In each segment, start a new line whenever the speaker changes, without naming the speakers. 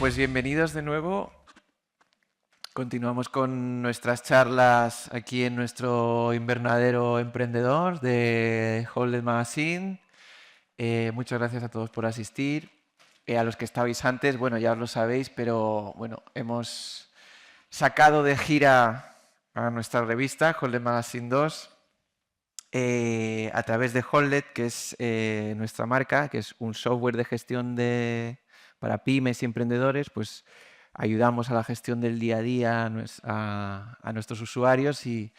pues bienvenidos de nuevo. Continuamos con nuestras charlas aquí en nuestro invernadero emprendedor de Holded Magazine. Muchas gracias a todos por asistir. A los que estabais antes, bueno, ya os lo sabéis, pero bueno, hemos sacado de gira a nuestra revista Holded Magazine 2 a través de Holded, que es nuestra marca, que es un software de gestión para pymes y emprendedores. Pues ayudamos a la gestión del día a día a nuestros usuarios y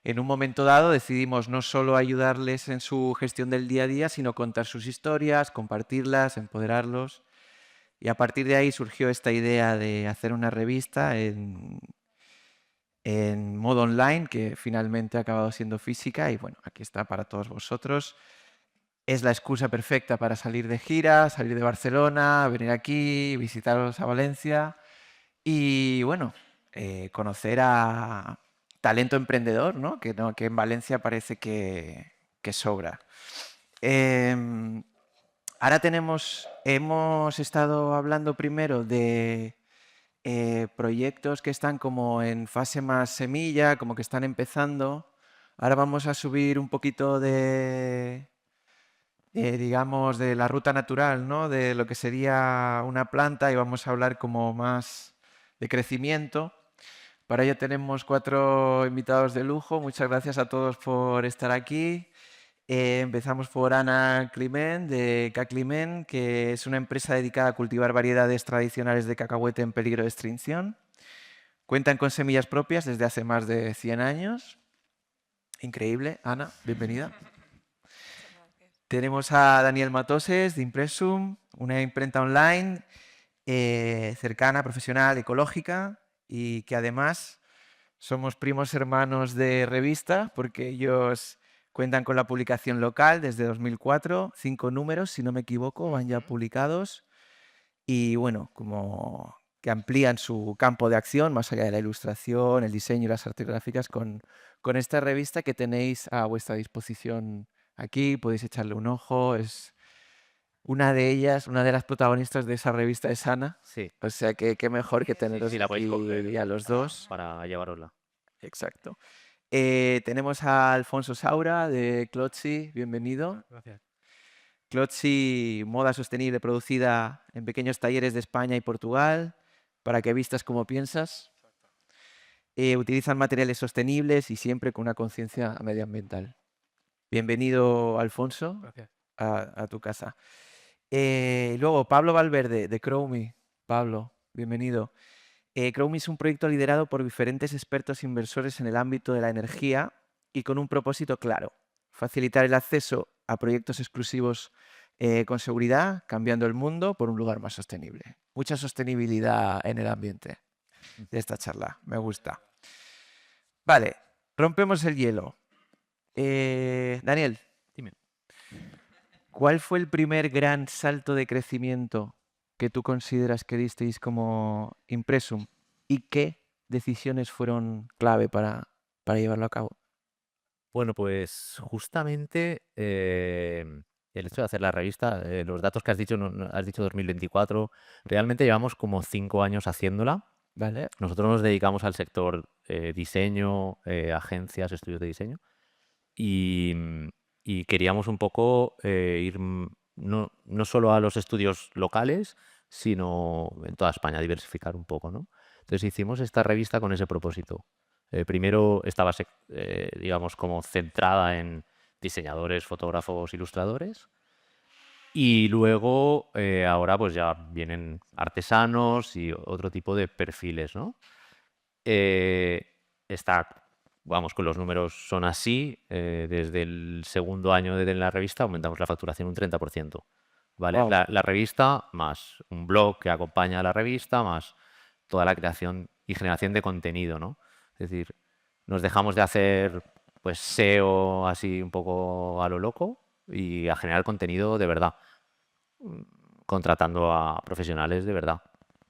en un momento dado decidimos no solo ayudarles en su gestión del día a día, sino contar sus historias, compartirlas, empoderarlos. Y a partir de ahí surgió esta idea de hacer una revista en modo online, que finalmente ha acabado siendo física y bueno, aquí está para todos vosotros. Es la excusa perfecta para salir de gira, salir de Barcelona, venir aquí, visitaros a Valencia y bueno, conocer a talento emprendedor, ¿no? Que en Valencia parece que sobra. Ahora hemos estado hablando primero de proyectos que están como en fase más semilla, como que están empezando. Ahora vamos a subir un poquito digamos, de la ruta natural, ¿no? De lo que sería una planta y vamos a hablar como más de crecimiento. Para ello tenemos 4 invitados de lujo. Muchas gracias a todos por estar aquí. Empezamos por Ana Climent, de Cacliment, que es una empresa dedicada a cultivar variedades tradicionales de cacahuete en peligro de extinción. Cuentan con semillas propias desde hace más de 100 años. Increíble. Ana, bienvenida. Tenemos a Daniel Matoses, de Impressum, una imprenta online cercana, profesional, ecológica y que además somos primos hermanos de revista porque ellos cuentan con la publicación local desde 2004, 5 números, si no me equivoco, van ya publicados y bueno, como que amplían su campo de acción más allá de la ilustración, el diseño y las artes gráficas con esta revista que tenéis a vuestra disposición aquí. Podéis echarle un ojo, es una de ellas, una de las protagonistas de esa revista es Ana,
Sí,
o sea que qué mejor que
sí,
teneros
sí, la podéis coger
aquí a los dos.
para llevarosla.
Exacto. Tenemos a Alfonso Saura de Clotzi, bienvenido.
Gracias.
Clotzi, moda sostenible producida en pequeños talleres de España y Portugal, para que vistas como piensas. Utilizan materiales sostenibles y siempre con una conciencia medioambiental. Bienvenido, Alfonso,
Gracias.
a tu casa. Luego, Pablo Valverde, de Crowme. Pablo, bienvenido. Crowme es un proyecto liderado por diferentes expertos inversores en el ámbito de la energía y con un propósito claro: facilitar el acceso a proyectos exclusivos con seguridad, cambiando el mundo por un lugar más sostenible. Mucha sostenibilidad en el ambiente de esta charla, me gusta. Vale, rompemos el hielo. Daniel,
Dime.
¿cuál fue el primer gran salto de crecimiento que tú consideras que disteis como Impressum y qué decisiones fueron clave para llevarlo a cabo?
Bueno, pues justamente el hecho de hacer la revista, los datos que has dicho, has dicho 2024, realmente llevamos como 5 años haciéndola.
¿Vale?
Nosotros nos dedicamos al sector diseño, agencias, estudios de diseño y, y queríamos un poco ir no solo a los estudios locales, sino en toda España, diversificar un poco, ¿no? Entonces hicimos esta revista con ese propósito. Primero estaba, digamos, como centrada en diseñadores, fotógrafos, ilustradores. Y luego, ahora pues ya vienen artesanos y otro tipo de perfiles, ¿no? Eh, vamos, con los números son así. Desde el segundo año de la revista aumentamos la facturación un 30%. ¿Vale?
Wow.
La revista, más un blog que acompaña a la revista, más toda la creación y generación de contenido, ¿no? Es decir, nos dejamos de hacer pues SEO así un poco a lo loco y a generar contenido de verdad, contratando a profesionales de verdad,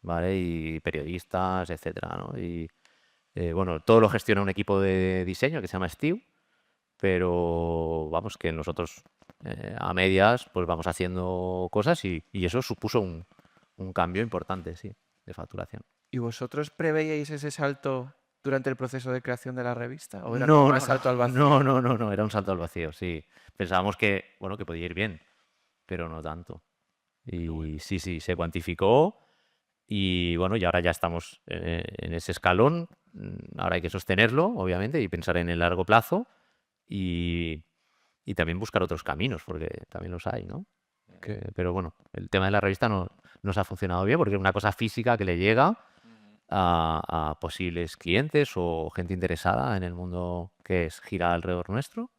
¿vale? Y periodistas, etcétera, ¿no? Y bueno, todo lo gestiona un equipo de diseño que se llama Steve, pero vamos, que nosotros a medias pues vamos haciendo cosas y eso supuso un cambio importante, sí. de facturación.
¿Y vosotros preveíais ese salto durante el proceso de creación de la revista? ¿O era
No,
como
no,
más salto al vacío?
no, era un salto al vacío, sí. Pensábamos que, bueno, que podía ir bien, pero no tanto. Y sí, se cuantificó y bueno, y ahora ya estamos en ese escalón. Ahora hay que sostenerlo, obviamente, y pensar en el largo plazo y, y también buscar otros caminos, porque también los hay, ¿no? Pero bueno, el tema de la revista no nos ha funcionado bien porque es una cosa física que le llega a posibles clientes o gente interesada en el mundo que gira alrededor nuestro.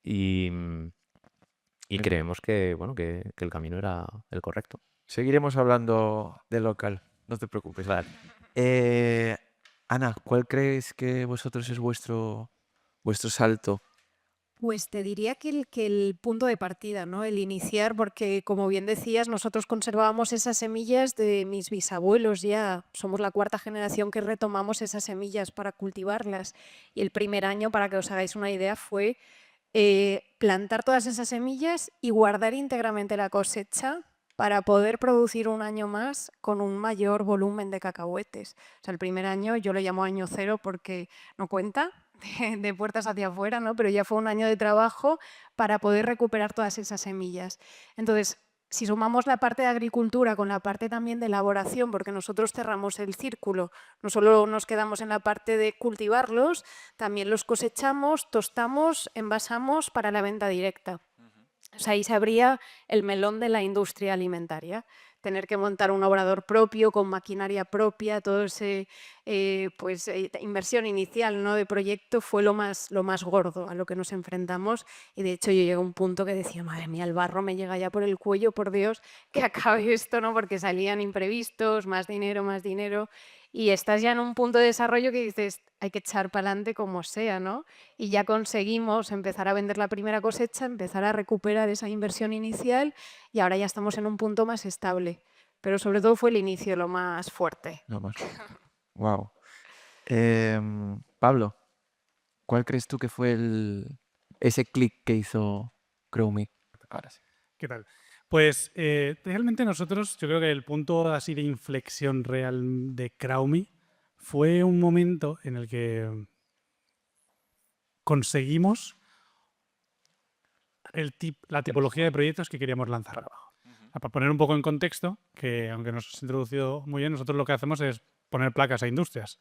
Y, y creemos que, bueno, que el camino era el correcto.
Seguiremos hablando del local, no te preocupes.
Vale.
Ana, ¿cuál creéis que vosotros es vuestro salto?
Pues te diría que el punto de partida, ¿no? El iniciar, porque como bien decías, nosotros conservábamos esas semillas de mis bisabuelos ya. Somos la cuarta generación que retomamos esas semillas para cultivarlas. Y el primer año, para que os hagáis una idea, fue plantar todas esas semillas y guardar íntegramente la cosecha para poder producir un año más con un mayor volumen de cacahuetes. O sea, el primer año yo lo llamo año cero porque no cuenta, de puertas hacia afuera, ¿no? Pero ya fue un año de trabajo para poder recuperar todas esas semillas. Entonces, si sumamos la parte de agricultura con la parte también de elaboración, porque nosotros cerramos el círculo, no solo nos quedamos en la parte de cultivarlos, también los cosechamos, tostamos, envasamos para la venta directa. O sea, ahí se abría el melón de la industria alimentaria. Tener que montar un obrador propio, con maquinaria propia, todo ese inversión inicial, ¿no? de proyecto fue lo más gordo a lo que nos enfrentamos. Y de hecho yo llegué a un punto que decía, madre mía, el barro me llega ya por el cuello, por Dios, que acabe esto, ¿no? Porque salían imprevistos, más dinero. Y estás ya en un punto de desarrollo que dices, hay que echar para adelante como sea, ¿no? Y ya conseguimos empezar a vender la primera cosecha, empezar a recuperar esa inversión inicial y ahora ya estamos en un punto más estable. Pero sobre todo fue el inicio lo más fuerte.
No más. Wow. Pablo, ¿cuál crees tú que fue ese clic que hizo CrowMe? Ahora sí.
¿Qué tal? Pues realmente nosotros, yo creo que el punto así de inflexión real de CrowMe fue un momento en el que conseguimos la tipología de proyectos que queríamos lanzar. Para poner un poco en contexto, que aunque nos has introducido muy bien, nosotros lo que hacemos es poner placas a industrias.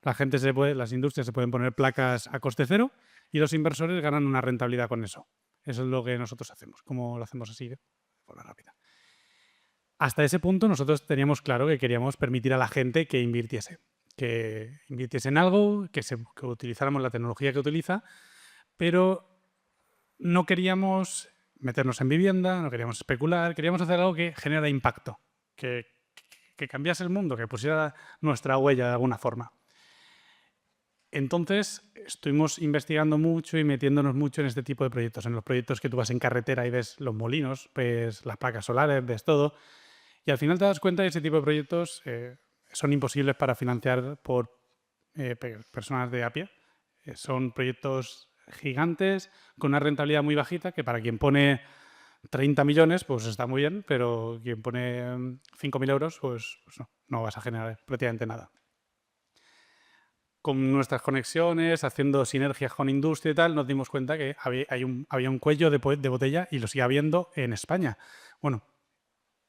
Las industrias se pueden poner placas a coste cero y los inversores ganan una rentabilidad con eso. Eso es lo que nosotros hacemos. ¿Cómo lo hacemos así? De forma rápida. Hasta ese punto nosotros teníamos claro que queríamos permitir a la gente que invirtiese en algo, que utilizáramos la tecnología que utiliza, pero no queríamos meternos en vivienda, no queríamos especular, queríamos hacer algo que generara impacto, que cambiase el mundo, que pusiera nuestra huella de alguna forma. Entonces estuvimos investigando mucho y metiéndonos mucho en este tipo de proyectos, en los proyectos que tú vas en carretera y ves los molinos, ves las placas solares, ves todo, y al final te das cuenta que ese tipo de proyectos son imposibles para financiar por personas de a pie. Son proyectos gigantes con una rentabilidad muy bajita que para quien pone 30 millones pues está muy bien, pero quien pone 5.000 euros pues no vas a generar prácticamente nada. Con nuestras conexiones, haciendo sinergias con industria y tal, nos dimos cuenta que había un cuello de botella y lo sigue habiendo en España. Bueno,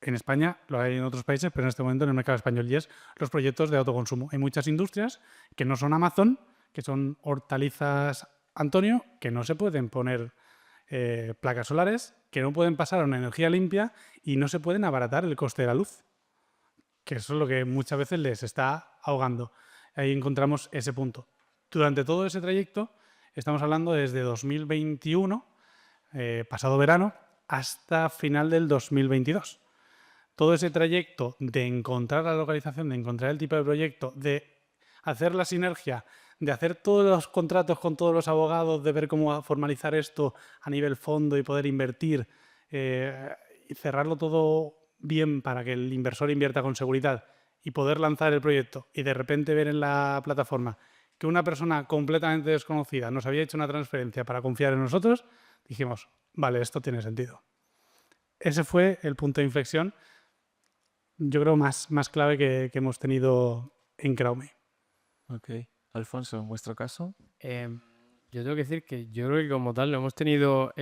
en España lo hay en otros países, pero en este momento en el mercado español y es los proyectos de autoconsumo. Hay muchas industrias que no son Amazon, que son hortalizas Antonio, que no se pueden poner placas solares, que no pueden pasar a una energía limpia y no se pueden abaratar el coste de la luz, que eso es lo que muchas veces les está ahogando. Ahí encontramos ese punto. Durante todo ese trayecto, estamos hablando desde 2021, pasado verano, hasta final del 2022. Todo ese trayecto de encontrar la localización, de encontrar el tipo de proyecto, de hacer la sinergia, de hacer todos los contratos con todos los abogados, de ver cómo formalizar esto a nivel fondo y poder invertir y cerrarlo todo bien para que el inversor invierta con seguridad y poder lanzar el proyecto y de repente ver en la plataforma que una persona completamente desconocida nos había hecho una transferencia para confiar en nosotros, dijimos, vale, esto tiene sentido. Ese fue el punto de inflexión yo creo, más clave que hemos tenido en Crowme.
Ok. Alfonso, en vuestro caso.
Yo tengo que decir que yo creo que como tal no hemos tenido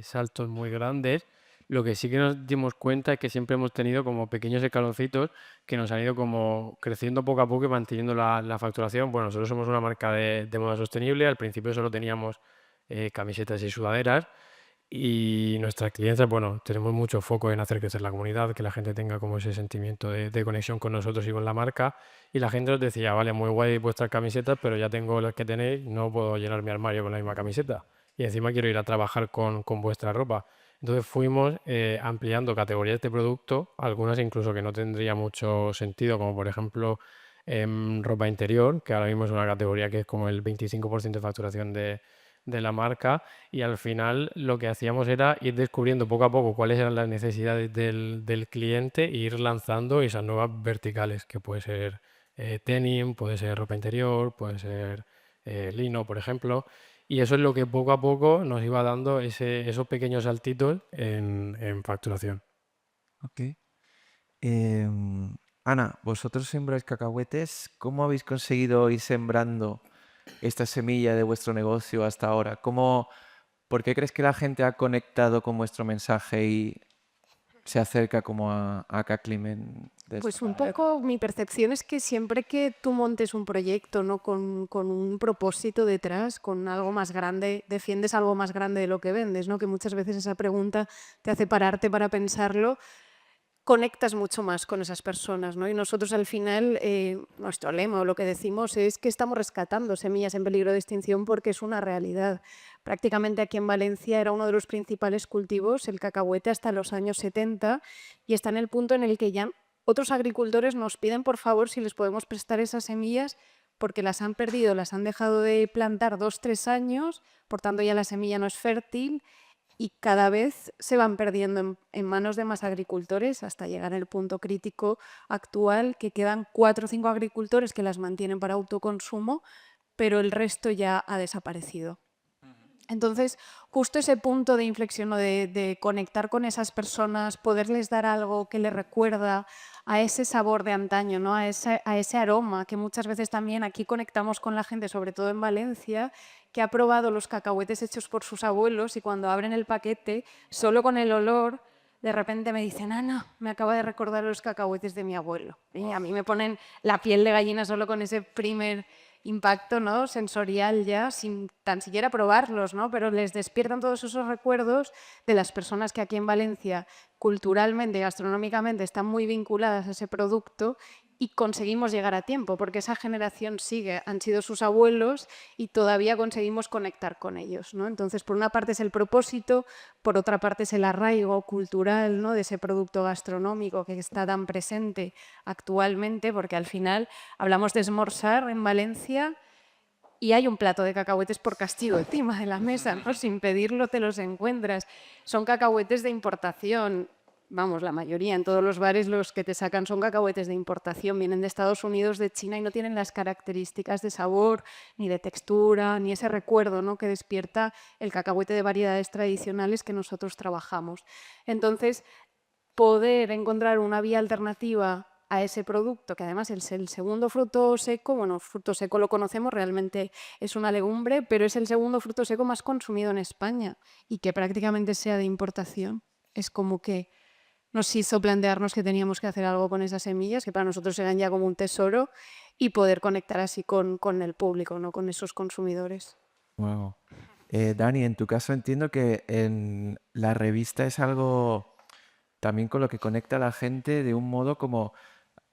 saltos muy grandes. Lo que sí que nos dimos cuenta es que siempre hemos tenido como pequeños escaloncitos que nos han ido como creciendo poco a poco y manteniendo la facturación. Bueno, nosotros somos una marca de moda sostenible. Al principio solo teníamos camisetas y sudaderas. Y nuestras clientes, bueno, tenemos mucho foco en hacer crecer la comunidad, que la gente tenga como ese sentimiento de conexión con nosotros y con la marca. Y la gente nos decía, vale, muy guay vuestras camisetas, pero ya tengo las que tenéis, no puedo llenar mi armario con la misma camiseta. Y encima quiero ir a trabajar con vuestra ropa. Entonces fuimos ampliando categorías de producto, algunas incluso que no tendría mucho sentido, como por ejemplo ropa interior, que ahora mismo es una categoría que es como el 25% de facturación de la marca, y al final lo que hacíamos era ir descubriendo poco a poco cuáles eran las necesidades del cliente e ir lanzando esas nuevas verticales, que puede ser denim, puede ser ropa interior, puede ser lino, por ejemplo, y eso es lo que poco a poco nos iba dando esos pequeños saltitos en facturación.
Ok. Ana, vosotros sembráis cacahuetes. ¿Cómo habéis conseguido ir sembrando esta semilla de vuestro negocio hasta ahora? ¿Por qué crees que la gente ha conectado con vuestro mensaje y se acerca como a Caclimen?
Pues un poco mi percepción es que siempre que tú montes un proyecto, ¿no? con un propósito detrás, con algo más grande, defiendes algo más grande de lo que vendes, ¿no? Que muchas veces esa pregunta te hace pararte para pensarlo, conectas mucho más con esas personas, ¿no? Y nosotros al final, nuestro lema o lo que decimos es que estamos rescatando semillas en peligro de extinción porque es una realidad. Prácticamente aquí en Valencia era uno de los principales cultivos, el cacahuete, hasta los años 70, y está en el punto en el que ya otros agricultores nos piden por favor si les podemos prestar esas semillas porque las han perdido, las han dejado de plantar 2-3 años, por tanto ya la semilla no es fértil, y cada vez se van perdiendo en manos de más agricultores hasta llegar al punto crítico actual, que quedan 4 o 5 agricultores que las mantienen para autoconsumo, pero el resto ya ha desaparecido. Entonces, justo ese punto de inflexión, ¿no? de conectar con esas personas, poderles dar algo que les recuerda a ese sabor de antaño, ¿no? a ese aroma, que muchas veces también aquí conectamos con la gente, sobre todo en Valencia, que ha probado los cacahuetes hechos por sus abuelos y cuando abren el paquete, solo con el olor, de repente me dicen, Ana, me acaba de recordar los cacahuetes de mi abuelo. Y a mí me ponen la piel de gallina solo con ese primer impacto, ¿no? sensorial ya, sin tan siquiera probarlos, ¿no? Pero les despiertan todos esos recuerdos de las personas que aquí en Valencia culturalmente y gastronómicamente están muy vinculadas a ese producto y conseguimos llegar a tiempo, porque esa generación sigue, han sido sus abuelos y todavía conseguimos conectar con ellos, ¿no? Entonces, por una parte es el propósito, por otra parte es el arraigo cultural, ¿no? de ese producto gastronómico que está tan presente actualmente, porque al final hablamos de esmorzar en Valencia y hay un plato de cacahuetes por castigo encima de la mesa, ¿no? Sin pedirlo te los encuentras. Son cacahuetes de importación. Vamos, la mayoría, en todos los bares los que te sacan son cacahuetes de importación, vienen de Estados Unidos, de China y no tienen las características de sabor, ni de textura, ni ese recuerdo, ¿no? que despierta el cacahuete de variedades tradicionales que nosotros trabajamos. Entonces, poder encontrar una vía alternativa a ese producto, que además es el segundo fruto seco, bueno, fruto seco lo conocemos, realmente es una legumbre, pero es el segundo fruto seco más consumido en España y que prácticamente sea de importación. Es como que nos hizo plantearnos que teníamos que hacer algo con esas semillas, que para nosotros eran ya como un tesoro, y poder conectar así con el público, ¿no? con esos consumidores.
Wow. Dani, en tu caso entiendo que en la revista es algo también con lo que conecta a la gente de un modo como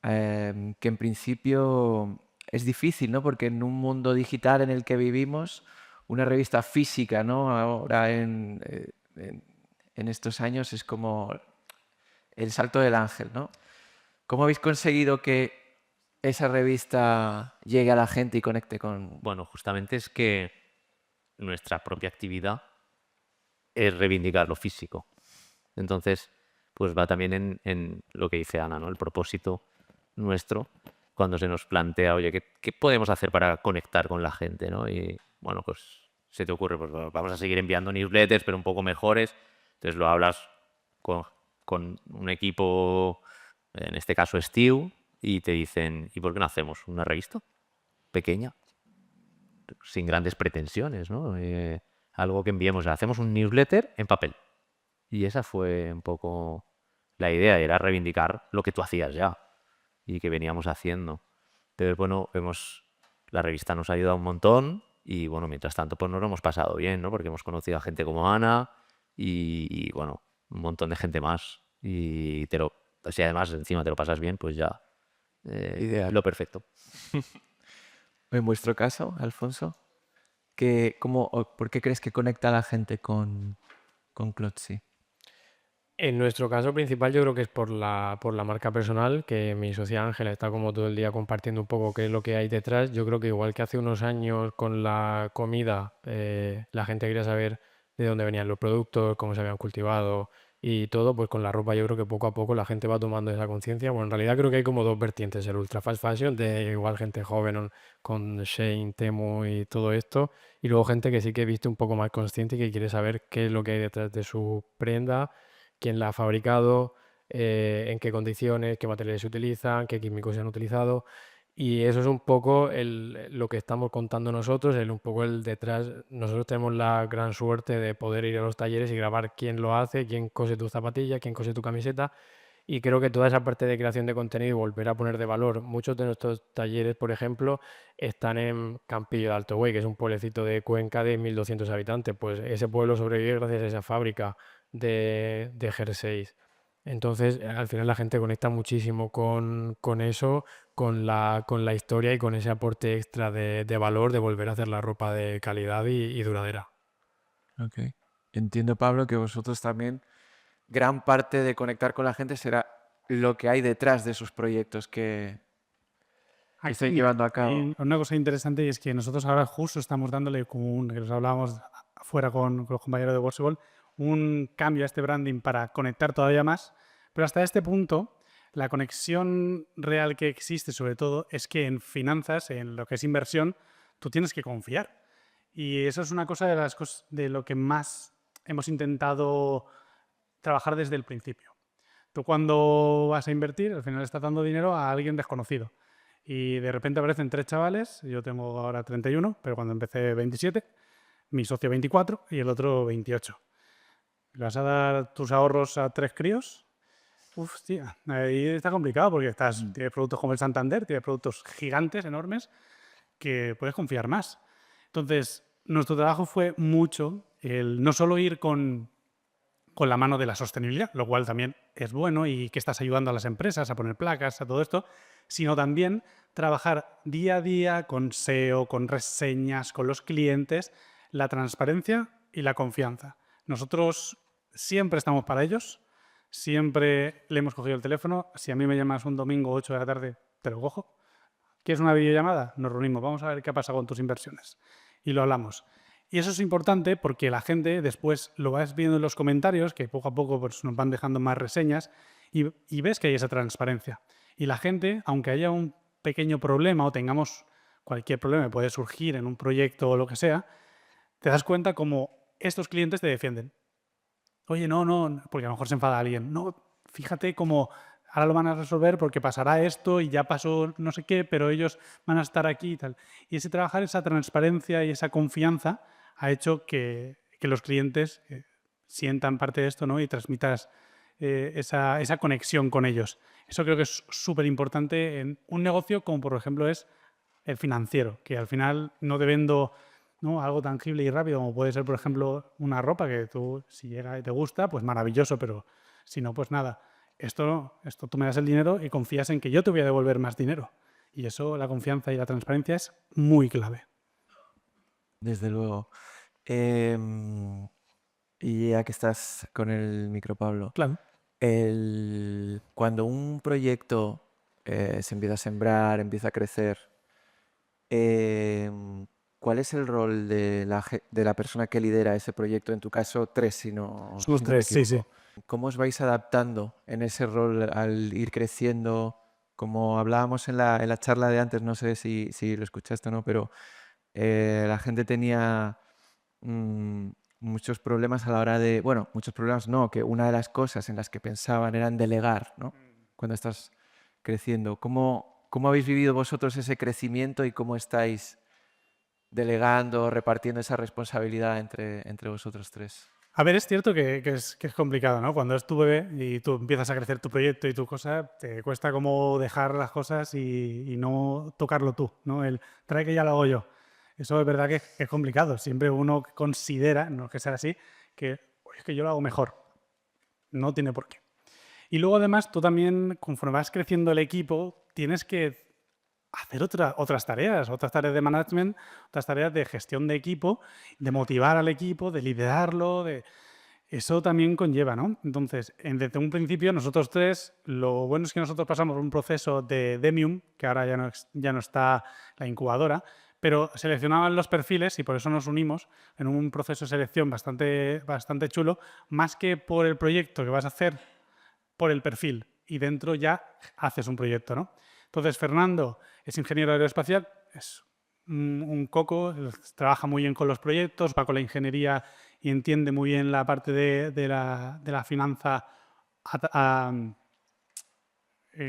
que en principio es difícil, ¿no? Porque en un mundo digital en el que vivimos, una revista física, ¿no? Ahora en estos años es como el salto del ángel, ¿no? ¿Cómo habéis conseguido que esa revista llegue a la gente y conecte con...
Bueno, justamente es que nuestra propia actividad es reivindicar lo físico. Entonces, pues va también en lo que dice Ana, ¿no? El propósito nuestro cuando se nos plantea, oye, ¿qué podemos hacer para conectar con la gente, ¿no? Y bueno, pues se te ocurre, pues vamos a seguir enviando newsletters, pero un poco mejores. Entonces lo hablas con un equipo en este caso Steve, y te dicen, ¿y por qué no hacemos una revista pequeña, sin grandes pretensiones, ¿no? Algo que enviemos, hacemos un newsletter en papel. Y esa fue un poco la idea, era reivindicar lo que tú hacías ya y que veníamos haciendo. Entonces, bueno, la revista nos ha ayudado un montón y, bueno, mientras tanto, pues nos lo hemos pasado bien, ¿no? Porque hemos conocido a gente como Ana bueno, un montón de gente más. Y si además encima te lo pasas bien, pues ya,
Ideal.
lo perfecto.
En vuestro caso, Alfonso, ¿por qué crees que conecta a la gente con Clotzy?
En nuestro caso principal yo creo que es por la marca personal, que mi socia Ángela está como todo el día compartiendo un poco qué es lo que hay detrás. Yo creo que igual que hace unos años con la comida, la gente quería saber de dónde venían los productos, cómo se habían cultivado y todo, pues con la ropa yo creo que poco a poco la gente va tomando esa conciencia. Bueno, en realidad creo que hay como dos vertientes, el ultra fast fashion, de igual gente joven con Shein, Temu y todo esto, y luego gente que sí que viste un poco más consciente y que quiere saber qué es lo que hay detrás de su prenda, quién la ha fabricado, en qué condiciones, qué materiales se utilizan, qué químicos se han utilizado. Y eso es un poco lo que estamos contando nosotros, un poco el detrás. Nosotros tenemos la gran suerte de poder ir a los talleres y grabar quién lo hace, quién cose tu zapatilla, quién cose tu camiseta. Y creo que toda esa parte de creación de contenido y volver a poner de valor. Muchos de nuestros talleres, por ejemplo, están en Campillo de Alto Buey, que es un pueblecito de Cuenca de 1.200 habitantes. Pues ese pueblo sobrevive gracias a esa fábrica de jerseys. Entonces, al final la gente conecta muchísimo con eso, con la historia y con ese aporte extra de valor de volver a hacer la ropa de calidad y duradera.
Ok. Entiendo, Pablo, que vosotros también, gran parte de conectar con la gente será lo que hay detrás de sus proyectos que estáis
Aquí
llevando a cabo.
hay una cosa interesante y es que nosotros ahora justo estamos dándole como que nos hablábamos afuera con los compañeros de Workable, un cambio a este branding para conectar todavía más, pero hasta este punto la conexión real que existe sobre todo es que en finanzas, en lo que es inversión, tú tienes que confiar. Y eso es una cosa de las cosas de lo que más hemos intentado trabajar desde el principio. Tú cuando vas a invertir, al final estás dando dinero a alguien desconocido. Y de repente aparecen 3 chavales, yo tengo ahora 31, pero cuando empecé 27, mi socio 24 y el otro 28. ¿Le vas a dar tus ahorros a 3 críos? Uf, tía, ahí está complicado porque tienes productos como el Santander, tienes productos gigantes, enormes, que puedes confiar más. Entonces, nuestro trabajo fue mucho el no solo ir con la mano de la sostenibilidad, lo cual también es bueno y que estás ayudando a las empresas a poner placas, a todo esto, sino también trabajar día a día con SEO, con reseñas, con los clientes, la transparencia y la confianza. Nosotros siempre estamos para ellos, siempre le hemos cogido el teléfono. Si a mí me llamas un domingo 8 de la tarde, te lo cojo. ¿Quieres una videollamada? Nos reunimos, vamos a ver qué ha pasado con tus inversiones. Y lo hablamos. Y eso es importante porque la gente después lo vas viendo en los comentarios, que poco a poco pues, nos van dejando más reseñas, y ves que hay esa transparencia. Y la gente, aunque haya un pequeño problema o tengamos cualquier problema que puede surgir en un proyecto o lo que sea, te das cuenta como estos clientes te defienden. Oye, no, porque a lo mejor se enfada alguien. No, fíjate cómo ahora lo van a resolver porque pasará esto y ya pasó no sé qué, pero ellos van a estar aquí y tal. Y ese trabajar, esa transparencia y esa confianza ha hecho que los clientes sientan parte de esto, ¿no? Y transmitas esa conexión con ellos. Eso creo que es súper importante en un negocio como por ejemplo es el financiero, que al final no te vendo, ¿no?, algo tangible y rápido como puede ser por ejemplo una ropa que tú si llega y te gusta, pues maravilloso, pero si no, pues nada. Esto tú me das el dinero y confías en que yo te voy a devolver más dinero. Y eso, la confianza y la transparencia es muy clave.
Desde luego. Y ya que estás con el micro, Pablo,
Claro.
cuando un proyecto se empieza a sembrar, empieza a crecer, ¿cuál es el rol de la persona que lidera ese proyecto? En tu caso, 3, si no
Somos
me
3, sí, sí.
equivoco. ¿Cómo os vais adaptando en ese rol al ir creciendo? Como hablábamos en la charla de antes, no sé si lo escuchaste o no, pero la gente tenía muchos problemas a la hora de... Bueno, muchos problemas no, que una de las cosas en las que pensaban eran delegar, ¿no? cuando estás creciendo. ¿Cómo habéis vivido vosotros ese crecimiento y cómo estáis delegando, repartiendo esa responsabilidad entre vosotros tres?
A ver, es cierto que es complicado, ¿no? Cuando es tu bebé y tú empiezas a crecer tu proyecto y tu cosa, te cuesta como dejar las cosas y no tocarlo tú, ¿no? El trae que ya lo hago yo. Eso es verdad que es complicado. Siempre uno considera, no es que sea así, que "Oye, es que yo lo hago mejor". No tiene por qué. Y luego además tú también, conforme vas creciendo el equipo, tienes que hacer otras tareas de management, otras tareas de gestión de equipo, de motivar al equipo, de liderarlo, eso también conlleva, ¿no? Entonces, desde un principio, nosotros tres, lo bueno es que nosotros pasamos un proceso de Demium, que ahora ya no está la incubadora, pero seleccionaban los perfiles y por eso nos unimos en un proceso de selección bastante chulo, más que por el proyecto que vas a hacer, por el perfil. Y dentro ya haces un proyecto, ¿no? Entonces, Fernando es ingeniero aeroespacial, es un coco, trabaja muy bien con los proyectos, va con la ingeniería y entiende muy bien la parte de la finanza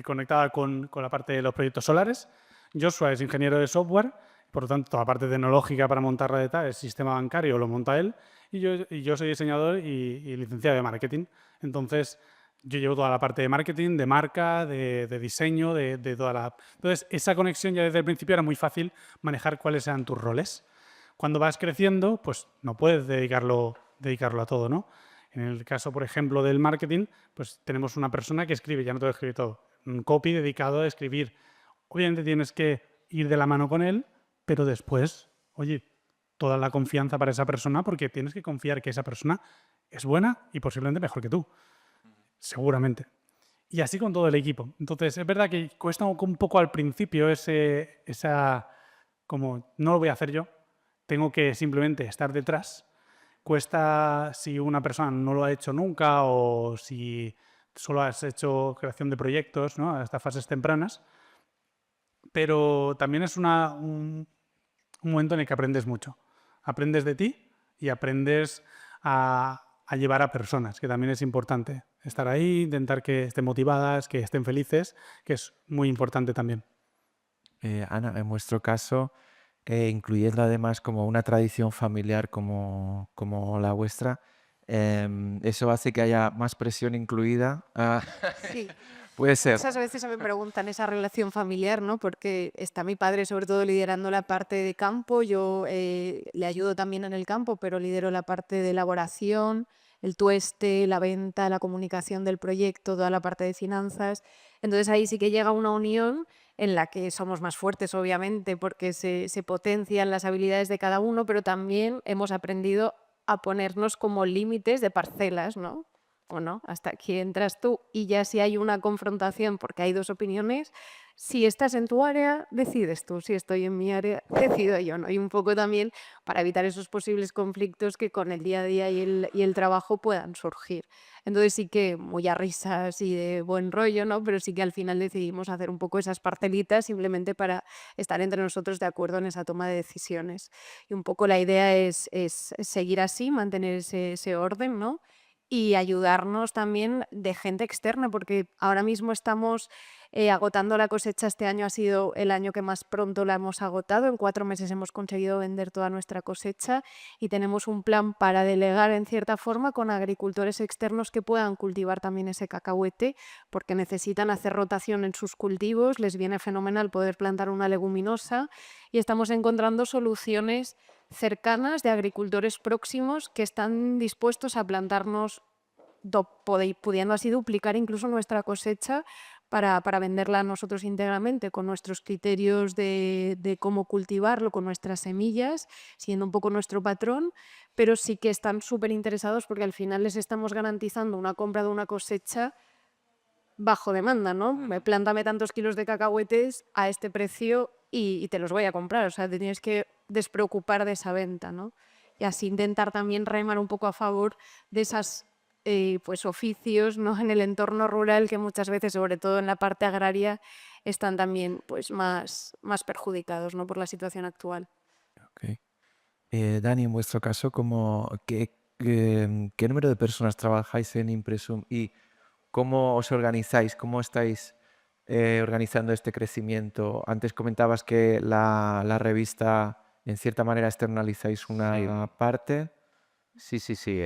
conectada con la parte de los proyectos solares. Joshua es ingeniero de software, por lo tanto, toda la parte tecnológica para montar la el sistema bancario lo monta él. Y yo soy diseñador y licenciado de marketing. Entonces, yo llevo toda la parte de marketing, de marca, de diseño, de toda la... Entonces, esa conexión ya desde el principio era muy fácil manejar cuáles eran tus roles. Cuando vas creciendo, pues no puedes dedicarlo a todo, ¿no? En el caso, por ejemplo, del marketing, pues tenemos una persona que escribe, ya no te lo escribe todo, un copy dedicado a escribir. Obviamente tienes que ir de la mano con él, pero después, oye, toda la confianza para esa persona porque tienes que confiar que esa persona es buena y posiblemente mejor que tú. Seguramente. Y así con todo el equipo. Entonces, es verdad que cuesta un poco al principio esa, como, no lo voy a hacer yo, tengo que simplemente estar detrás. Cuesta si una persona no lo ha hecho nunca o si solo has hecho creación de proyectos, ¿no? Hasta fases tempranas. Pero también es un momento en el que aprendes mucho. Aprendes de ti y aprendes a llevar a personas, que también es importante. Estar ahí, intentar que estén motivadas, que estén felices, que es muy importante también.
Ana, en vuestro caso, incluyendo además como una tradición familiar como la vuestra, ¿eso hace que haya más presión incluida?
Sí.
Puede ser.
Muchas veces se me preguntan esa relación familiar, ¿no? Porque está mi padre sobre todo liderando la parte de campo, yo le ayudo también en el campo, pero lidero la parte de elaboración, el tueste, la venta, la comunicación del proyecto, toda la parte de finanzas. Entonces ahí sí que llega una unión en la que somos más fuertes, obviamente, porque se potencian las habilidades de cada uno, pero también hemos aprendido a ponernos como límites de parcelas, ¿no? O no, hasta aquí entras tú y ya si hay una confrontación porque hay dos opiniones, si estás en tu área, decides tú, si estoy en mi área, decido yo, ¿no? Y un poco también para evitar esos posibles conflictos que con el día a día y el trabajo puedan surgir. Entonces sí que muy a risas y de buen rollo, ¿no? Pero sí que al final decidimos hacer un poco esas parcelitas simplemente para estar entre nosotros de acuerdo en esa toma de decisiones. Y un poco la idea es seguir así, mantener ese orden, ¿no? Y ayudarnos también de gente externa, porque ahora mismo estamos agotando la cosecha. Este año ha sido el año que más pronto la hemos agotado. En 4 meses hemos conseguido vender toda nuestra cosecha y tenemos un plan para delegar en cierta forma con agricultores externos que puedan cultivar también ese cacahuete, porque necesitan hacer rotación en sus cultivos, les viene fenomenal poder plantar una leguminosa y estamos encontrando soluciones cercanas de agricultores próximos que están dispuestos a plantarnos, pudiendo así duplicar incluso nuestra cosecha para venderla a nosotros íntegramente con nuestros criterios de cómo cultivarlo, con nuestras semillas, siendo un poco nuestro patrón, pero sí que están súper interesados porque al final les estamos garantizando una compra de una cosecha bajo demanda, ¿no? Plántame tantos kilos de cacahuetes a este precio y te los voy a comprar. O sea, te tienes que despreocupar de esa venta, ¿no? Y así intentar también remar un poco a favor de esas pues oficios, ¿no? En el entorno rural que muchas veces, sobre todo en la parte agraria, están también pues más perjudicados, ¿no? Por la situación actual.
Ok. Dani, en vuestro caso, ¿qué número de personas trabajáis en Impresum y ¿cómo os organizáis? ¿Cómo estáis organizando este crecimiento? Antes comentabas que la revista, en cierta manera, externalizáis
Sí,
una parte.
sí, sí, sí.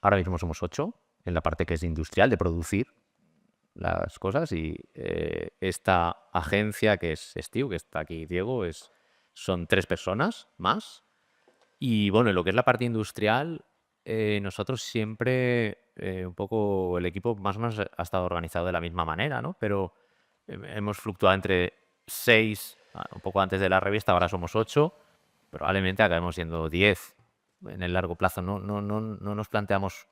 Ahora mismo somos 8 en la parte que es industrial, de producir las cosas, y esta agencia que es Estiu, que está aquí Diego, son 3 personas más. Y bueno, en lo que es la parte industrial, nosotros siempre, un poco, el equipo más o menos ha estado organizado de la misma manera, ¿no? Pero hemos fluctuado entre 6, un poco antes de la revista, ahora somos 8, probablemente acabemos siendo 10 en el largo plazo. No nos planteamos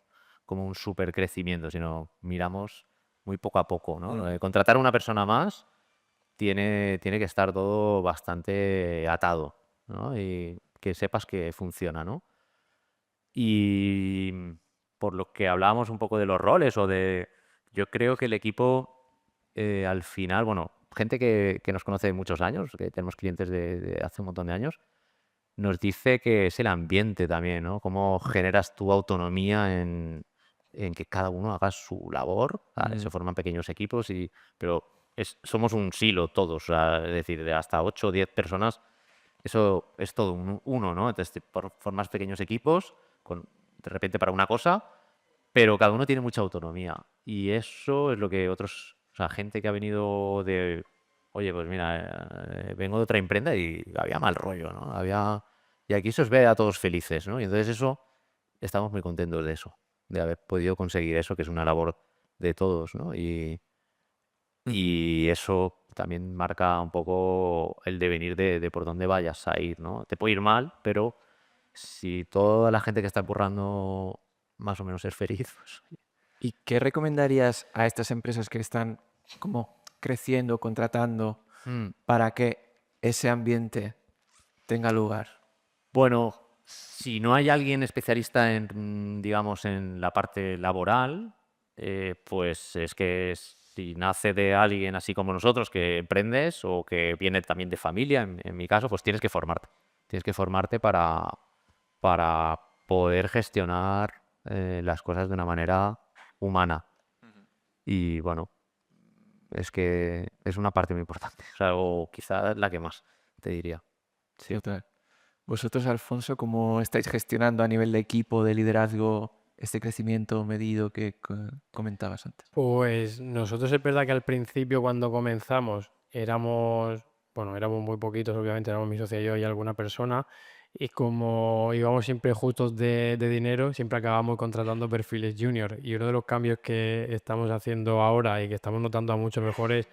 como un súper crecimiento, sino miramos muy poco a poco, ¿no? Contratar a una persona más tiene que estar todo bastante atado, ¿no? Y que sepas que funciona, ¿no? Y por lo que hablábamos un poco de los roles yo creo que el equipo, al final, bueno, gente que nos conoce de muchos años, que tenemos clientes de hace un montón de años, nos dice que es el ambiente también, ¿no? Cómo generas tu autonomía en que cada uno haga su labor. ¿Vale? Se forman pequeños equipos, pero somos un silo todos, o sea, es decir, de hasta 8 o 10 personas, eso es todo uno, ¿no? Entonces formas pequeños equipos de repente para una cosa, pero cada uno tiene mucha autonomía. Y eso es lo que otros, o sea, gente que ha venido oye, pues mira, vengo de otra imprenta y había mal rollo, ¿no? Y aquí se os ve a todos felices, ¿no? Y entonces estamos muy contentos de eso, de haber podido conseguir eso, que es una labor de todos, ¿no? Y eso también marca un poco el devenir de por dónde vayas a ir, ¿no? Te puede ir mal, pero si toda la gente que está currando más o menos es feliz, pues
¿Y qué recomendarías a estas empresas que están como creciendo, contratando, para que ese ambiente tenga lugar?
bueno, si no hay alguien especialista digamos, en la parte laboral, pues es que si nace de alguien así como nosotros, que emprendes o que viene también de familia, en mi caso, pues tienes que formarte. Tienes que formarte para poder gestionar las cosas de una manera humana. Y bueno, es que es una parte muy importante, o sea, o quizá la que más, te diría. Sí.
Total. Vosotros, Alfonso, ¿cómo estáis gestionando a nivel de equipo, de liderazgo, este crecimiento medido que comentabas antes?
Pues nosotros es verdad que al principio cuando comenzamos éramos muy poquitos, obviamente éramos mi socia y yo y alguna persona, y como íbamos siempre justos de dinero, siempre acabamos contratando perfiles junior. Y uno de los cambios que estamos haciendo ahora y que estamos notando a mucho mejor es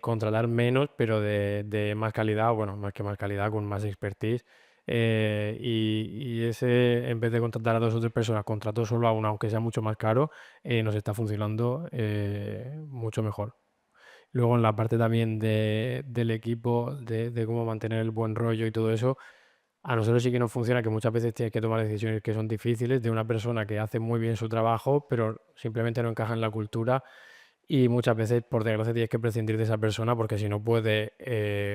contratar menos, pero de más calidad, bueno, más que más calidad, con más expertise. Y ese, en vez de contratar a 2 o 3 personas, contrato solo a una, aunque sea mucho más caro, nos está funcionando mucho mejor. Luego en la parte también del equipo, de cómo mantener el buen rollo y todo eso, a nosotros sí que nos funciona, que muchas veces tienes que tomar decisiones que son difíciles de una persona que hace muy bien su trabajo, pero simplemente no encaja en la cultura, y muchas veces, por desgracia, tienes que prescindir de esa persona porque si no puede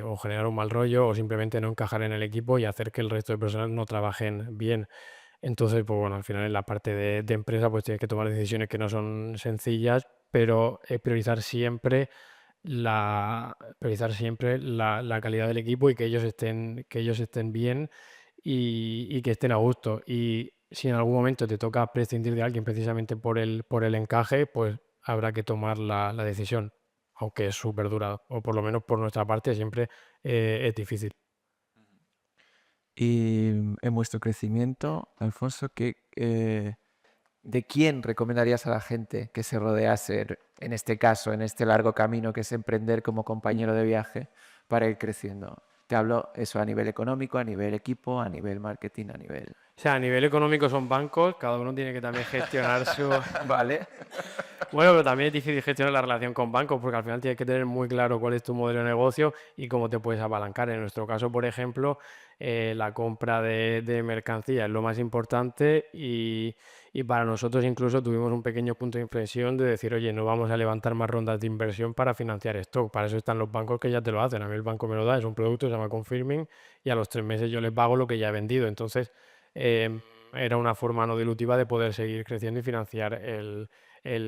o generar un mal rollo o simplemente no encajar en el equipo y hacer que el resto de personas no trabajen bien. Entonces, pues bueno, al final en la parte de empresa pues tienes que tomar decisiones que no son sencillas, pero priorizar siempre la calidad del equipo y que ellos estén bien y que estén a gusto. Y si en algún momento te toca prescindir de alguien precisamente por el encaje, pues habrá que tomar la decisión, aunque es súper dura, o por lo menos por nuestra parte siempre es difícil.
Y en vuestro crecimiento, Alfonso, ¿de quién recomendarías a la gente que se rodease, en este caso, en este largo camino que es emprender como compañero de viaje para ir creciendo? Te hablo eso a nivel económico, a nivel equipo, a nivel marketing, a nivel...
O sea, a nivel económico son bancos, cada uno tiene que también gestionar su...
Vale.
Bueno, pero también es difícil gestionar la relación con bancos porque al final tienes que tener muy claro cuál es tu modelo de negocio y cómo te puedes apalancar. En nuestro caso, por ejemplo, la compra de mercancía es lo más importante y para nosotros incluso tuvimos un pequeño punto de inflexión de decir, oye, no vamos a levantar más rondas de inversión para financiar stock. Para eso están los bancos que ya te lo hacen. A mí el banco me lo da, es un producto, se llama Confirming, y a los 3 meses yo les pago lo que ya he vendido. Entonces, era una forma no dilutiva de poder seguir creciendo y financiar el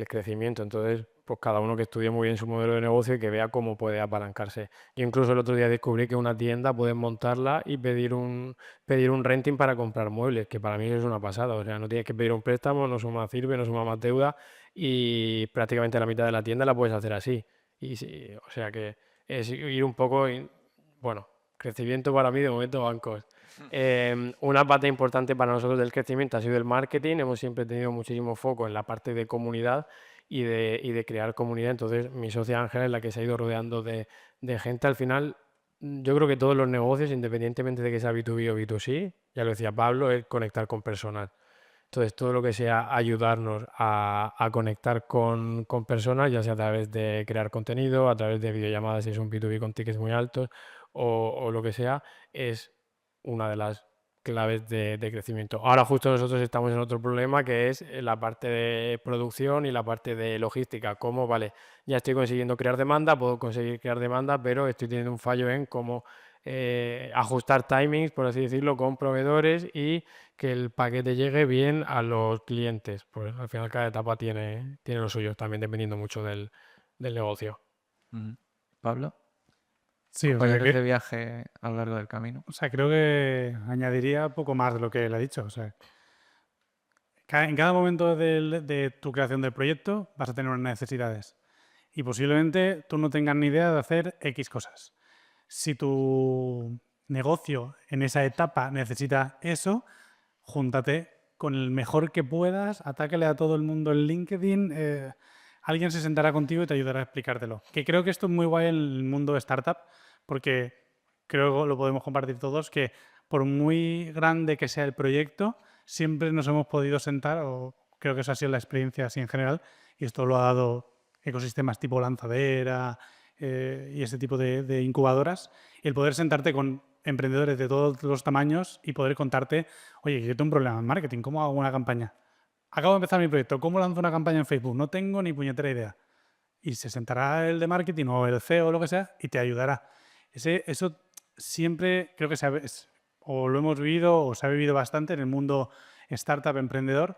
crecimiento. Entonces, pues cada uno que estudie muy bien su modelo de negocio y que vea cómo puede apalancarse. Yo incluso el otro día descubrí que una tienda puedes montarla y pedir un renting para comprar muebles, que para mí es una pasada. O sea, no tienes que pedir un préstamo, no suma sirve, no suma más deuda y prácticamente la mitad de la tienda la puedes hacer así. Y sí, o sea que es ir un poco, bueno, crecimiento para mí de momento bancos. Una parte importante para nosotros del crecimiento ha sido el marketing. Hemos siempre tenido muchísimo foco en la parte de comunidad y de crear comunidad. Entonces, mi socia Ángela es la que se ha ido rodeando de gente. Al final, yo creo que todos los negocios, independientemente de que sea B2B o B2C, ya lo decía Pablo, es conectar con personas. Entonces, todo lo que sea ayudarnos a conectar con personas, ya sea a través de crear contenido, a través de videollamadas si es un B2B con tickets muy altos o lo que sea, es una de las claves de crecimiento. Ahora justo nosotros estamos en otro problema que es la parte de producción y la parte de logística. Como, vale, ya estoy consiguiendo crear demanda, puedo conseguir crear demanda, pero estoy teniendo un fallo en cómo ajustar timings, por así decirlo, con proveedores y que el paquete llegue bien a los clientes. Pues al final cada etapa tiene lo suyo, también dependiendo mucho del negocio.
Pablo,
Sí, o sea,
compañeros de viaje a lo largo del camino.
creo que añadiría poco más de lo que él ha dicho. O sea, en cada momento de tu creación del proyecto vas a tener unas necesidades y posiblemente tú no tengas ni idea de hacer X cosas. Si tu negocio en esa etapa necesita eso, júntate con el mejor que puedas, atácale a todo el mundo en LinkedIn, alguien se sentará contigo y te ayudará a explicártelo. Que creo que esto es muy guay en el mundo de startup, porque creo que lo podemos compartir todos, que por muy grande que sea el proyecto, siempre nos hemos podido sentar, o creo que esa ha sido la experiencia así en general, y esto lo ha dado ecosistemas tipo Lanzadera y ese tipo de incubadoras, y el poder sentarte con emprendedores de todos los tamaños y poder contarte, oye, yo tengo un problema en marketing, ¿cómo hago una campaña? Acabo de empezar mi proyecto, ¿cómo lanzo una campaña en Facebook? No tengo ni puñetera idea. Y se sentará el de marketing o el CEO o lo que sea y te ayudará. Eso siempre creo que o lo hemos vivido o se ha vivido bastante en el mundo startup emprendedor.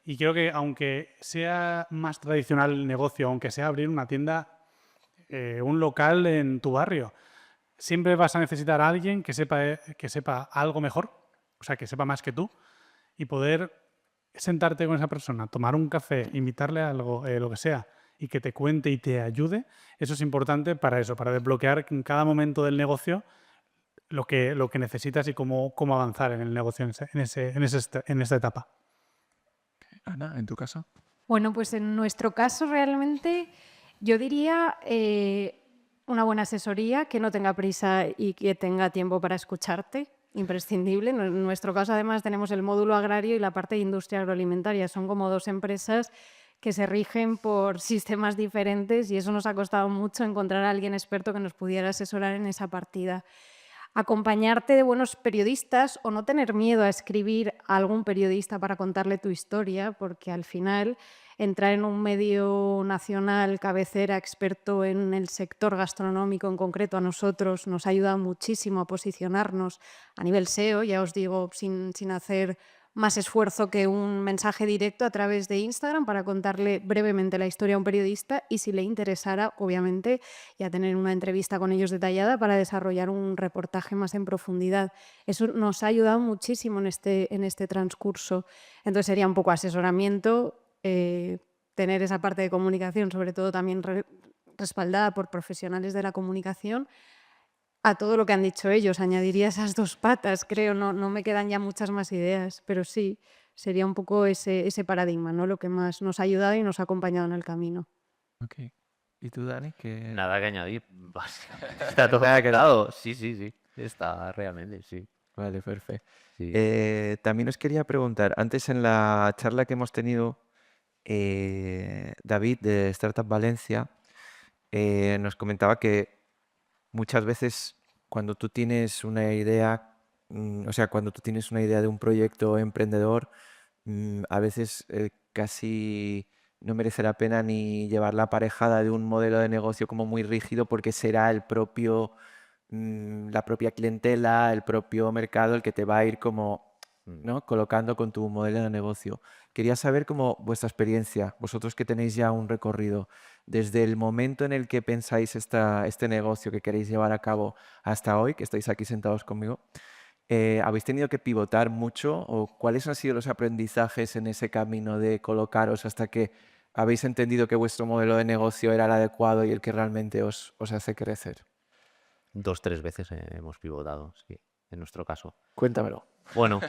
Y creo que aunque sea más tradicional el negocio, aunque sea abrir una tienda, un local en tu barrio, siempre vas a necesitar a alguien que sepa algo mejor, o sea, que sepa más que tú, y poder sentarte con esa persona, tomar un café, invitarle a algo, lo que sea, y que te cuente y te ayude. Eso es importante para eso, para desbloquear en cada momento del negocio lo que necesitas y cómo avanzar en el negocio en esta etapa.
Ana, ¿en tu caso?
Bueno, pues en nuestro caso realmente yo diría una buena asesoría, que no tenga prisa y que tenga tiempo para escucharte, imprescindible. En nuestro caso además tenemos el módulo agrario y la parte de industria agroalimentaria. Son como dos empresas que se rigen por sistemas diferentes y eso nos ha costado mucho encontrar a alguien experto que nos pudiera asesorar en esa partida. Acompañarte de buenos periodistas o no tener miedo a escribir a algún periodista para contarle tu historia, porque al final entrar en un medio nacional cabecera experto en el sector gastronómico en concreto a nosotros nos ha ayudado muchísimo a posicionarnos a nivel SEO, ya os digo, sin hacer más esfuerzo que un mensaje directo a través de Instagram para contarle brevemente la historia a un periodista y si le interesara, obviamente, ya tener una entrevista con ellos detallada para desarrollar un reportaje más en profundidad. Eso nos ha ayudado muchísimo en este transcurso. Entonces sería un poco asesoramiento, tener esa parte de comunicación, sobre todo también respaldada por profesionales de la comunicación. A todo lo que han dicho ellos, añadiría esas dos patas, creo, no me quedan ya muchas más ideas, pero sí, sería un poco ese paradigma, ¿no? Lo que más nos ha ayudado y nos ha acompañado en el camino.
Ok. ¿Y tú, Dani?
Nada que añadir, básicamente. Está todo
Nada que-
claro. Sí. Está realmente, sí.
Vale, perfecto.
Sí.
También os quería preguntar, antes en la charla que hemos tenido, David de Startup Valencia nos comentaba que muchas veces cuando tú tienes una idea, o sea, cuando tú tienes una idea de un proyecto emprendedor, a veces casi no merece la pena ni llevarla aparejada de un modelo de negocio como muy rígido porque será el propio, la propia clientela, el propio mercado el que te va a ir como ¿no? Colocando con tu modelo de negocio. Quería saber cómo vuestra experiencia, vosotros que tenéis ya un recorrido, desde el momento en el que pensáis este negocio que queréis llevar a cabo hasta hoy, que estáis aquí sentados conmigo, ¿habéis tenido que pivotar mucho o cuáles han sido los aprendizajes en ese camino de colocaros hasta que habéis entendido que vuestro modelo de negocio era el adecuado y el que realmente os hace crecer?
2, 3 veces hemos pivotado, sí, en nuestro caso.
Cuéntamelo.
Bueno,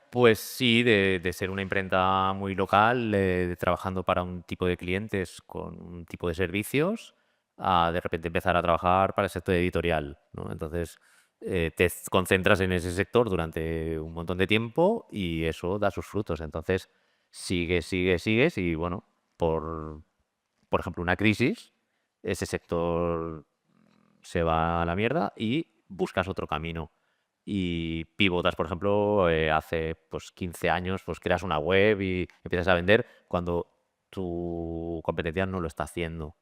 pues sí, de ser una imprenta muy local, trabajando para un tipo de clientes con un tipo de servicios, a de repente empezar a trabajar para el sector editorial, ¿no? Entonces, te concentras en ese sector durante un montón de tiempo y eso da sus frutos. Entonces, sigues y bueno, por ejemplo, una crisis, ese sector se va a la mierda y buscas otro camino. Y pivotas, por ejemplo, hace pues 15 años, pues creas una web y empiezas a vender cuando tu competencia no lo está haciendo.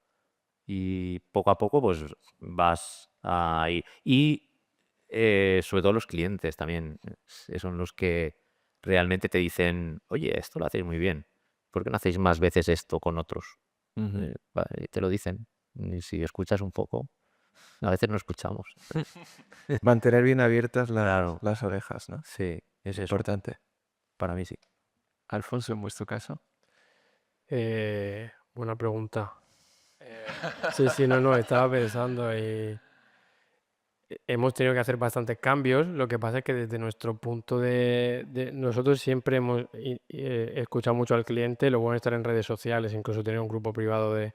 Y poco a poco, pues vas ahí. Y sobre todo los clientes también, son los que realmente te dicen, oye, esto lo hacéis muy bien. ¿Por qué no hacéis más veces esto con otros? Y te lo dicen. Y si escuchas un poco, a veces no escuchamos.
Mantener bien abiertas
Claro.
las orejas, ¿no?
Sí, es eso.
Importante.
Para mí sí.
Alfonso, en vuestro caso.
Buena pregunta. Sí, no, estaba pensando y hemos tenido que hacer bastantes cambios. Lo que pasa es que desde nuestro punto nosotros siempre hemos escuchado mucho al cliente, lo bueno es estar en redes sociales, incluso tener un grupo privado de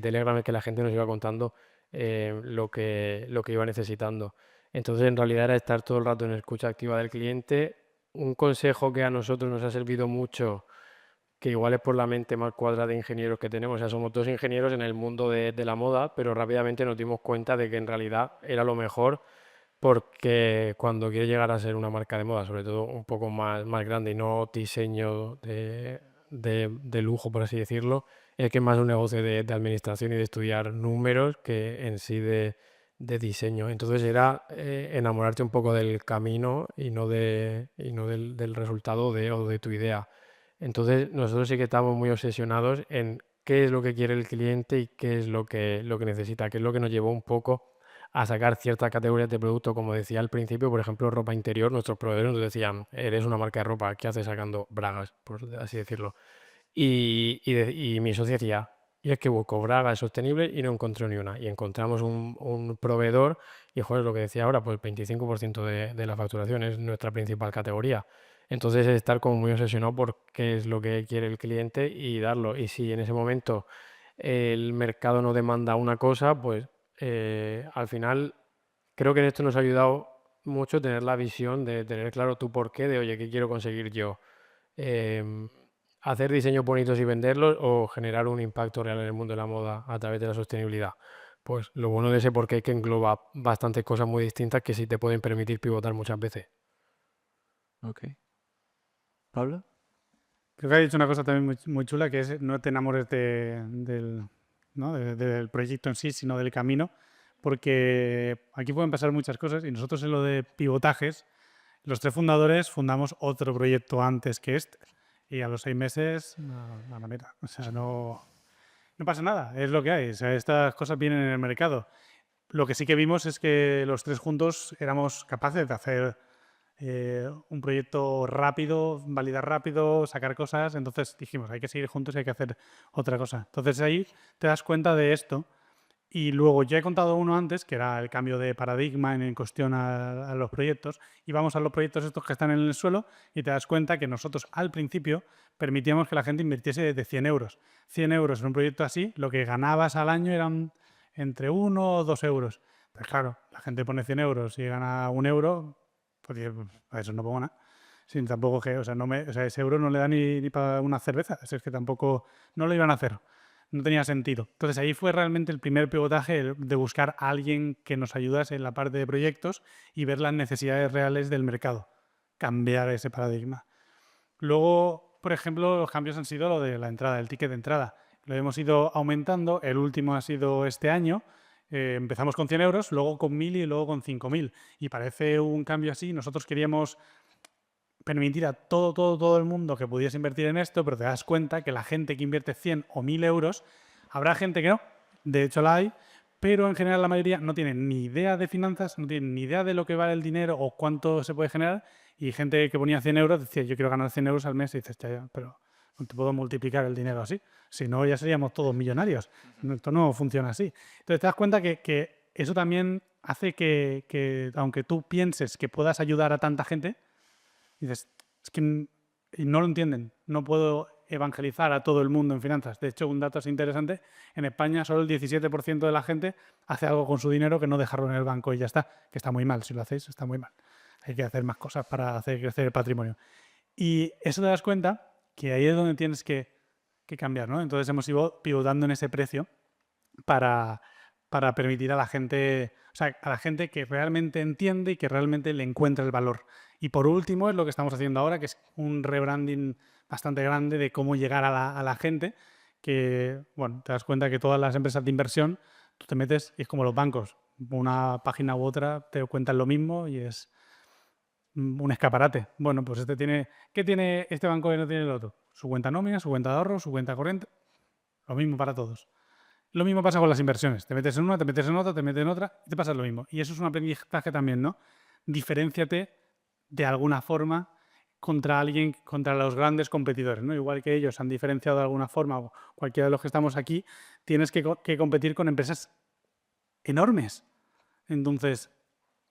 Telegram en que la gente nos iba contando lo que iba necesitando. Entonces, en realidad era estar todo el rato en escucha activa del cliente. Un consejo que a nosotros nos ha servido mucho, que igual es por la mente más cuadrada de ingenieros que tenemos. O sea, somos dos ingenieros en el mundo de la moda, pero rápidamente nos dimos cuenta de que en realidad era lo mejor, porque cuando quieres llegar a ser una marca de moda, sobre todo un poco más grande y no diseño de lujo, por así decirlo, es que es más un negocio de administración y de estudiar números que en sí de diseño. Entonces era enamorarte un poco del camino y no del resultado o de tu idea. Entonces nosotros sí que estamos muy obsesionados en qué es lo que quiere el cliente y qué es lo que necesita, que es lo que nos llevó un poco a sacar ciertas categorías de producto, como decía al principio, por ejemplo, ropa interior. Nuestros proveedores nos decían, eres una marca de ropa, ¿qué haces sacando bragas? Por así decirlo. Y mi socio decía, y es que busco bragas sostenibles y no encontré ni una. Y encontramos un proveedor y, joder, lo que decía ahora, pues el 25% de la facturación es nuestra principal categoría. Entonces es estar como muy obsesionado por qué es lo que quiere el cliente y darlo. Y si en ese momento el mercado no demanda una cosa, pues al final creo que en esto nos ha ayudado mucho tener la visión de tener claro tu porqué, de oye, ¿qué quiero conseguir yo? Hacer diseños bonitos y venderlos o generar un impacto real en el mundo de la moda a través de la sostenibilidad. Pues lo bueno de ese porqué es que engloba bastantes cosas muy distintas que sí te pueden permitir pivotar muchas veces.
Ok. ¿Pablo?
Creo que ha dicho una cosa también muy chula, que es no te enamores ¿no? del proyecto en sí, sino del camino, porque aquí pueden pasar muchas cosas y nosotros en lo de pivotajes, los tres fundadores fundamos otro proyecto antes que este y a los 6 meses, la manera. O sea, no pasa nada, es lo que hay. O sea, estas cosas vienen en el mercado. Lo que sí que vimos es que los tres juntos éramos capaces de hacer un proyecto rápido, validar rápido, sacar cosas. Entonces dijimos, hay que seguir juntos y hay que hacer otra cosa. Entonces ahí te das cuenta de esto. Y luego ya he contado uno antes, que era el cambio de paradigma en cuestión a los proyectos. Y vamos a los proyectos estos que están en el suelo y te das cuenta que nosotros al principio permitíamos que la gente invirtiese de 100 euros. 100 euros en un proyecto así, lo que ganabas al año eran entre 1 o 2 euros. Pues claro, la gente pone 100 euros y gana 1 euro, pues a eso no pongo nada. Sin tampoco que, o sea, ese euro no le da ni para una cerveza. Es que tampoco, no lo iban a hacer. No tenía sentido. Entonces ahí fue realmente el primer pivotaje de buscar a alguien que nos ayudase en la parte de proyectos y ver las necesidades reales del mercado. Cambiar ese paradigma. Luego, por ejemplo, los cambios han sido lo de la entrada, el ticket de entrada. Lo hemos ido aumentando. El último ha sido este año. Empezamos con 100 euros, luego con 1.000 y luego con 5.000. Y parece un cambio así. Nosotros queríamos permitir a todo el mundo que pudiese invertir en esto, pero te das cuenta que la gente que invierte 100 o 1000 euros, habrá gente que no, de hecho la hay, pero en general la mayoría no tiene ni idea de finanzas, no tiene ni idea de lo que vale el dinero o cuánto se puede generar, y gente que ponía 100 euros decía, yo quiero ganar 100 euros al mes, y dices, ya, pero no te puedo multiplicar el dinero así, si no ya seríamos todos millonarios. Esto no funciona así. Entonces te das cuenta que eso también hace que aunque tú pienses que puedas ayudar a tanta gente, dices, es que no lo entienden, no puedo evangelizar a todo el mundo en finanzas. De hecho, un dato así interesante, en España solo el 17% de la gente hace algo con su dinero que no dejarlo en el banco y ya está, que está muy mal, si lo hacéis está muy mal. Hay que hacer más cosas para hacer crecer el patrimonio. Y eso te das cuenta que ahí es donde tienes que cambiar, ¿no? Entonces hemos ido pivotando en ese precio para permitir a la gente, o sea, a la gente que realmente entiende y que realmente le encuentra el valor. Y por último es lo que estamos haciendo ahora, que es un rebranding bastante grande de cómo llegar a la gente, que, bueno, te das cuenta que todas las empresas de inversión, tú te metes y es como los bancos, una página u otra te cuentan lo mismo y es un escaparate. Bueno, pues ¿qué tiene este banco que no tiene el otro? Su cuenta nómina, su cuenta de ahorro, su cuenta corriente, lo mismo para todos. Lo mismo pasa con las inversiones. Te metes en una, te metes en otra, te metes en otra y te pasa lo mismo. Y eso es un aprendizaje también, ¿no? Diferénciate de alguna forma contra los grandes competidores, ¿no? Igual que ellos han diferenciado de alguna forma, o cualquiera de los que estamos aquí, tienes que competir con empresas enormes. Entonces,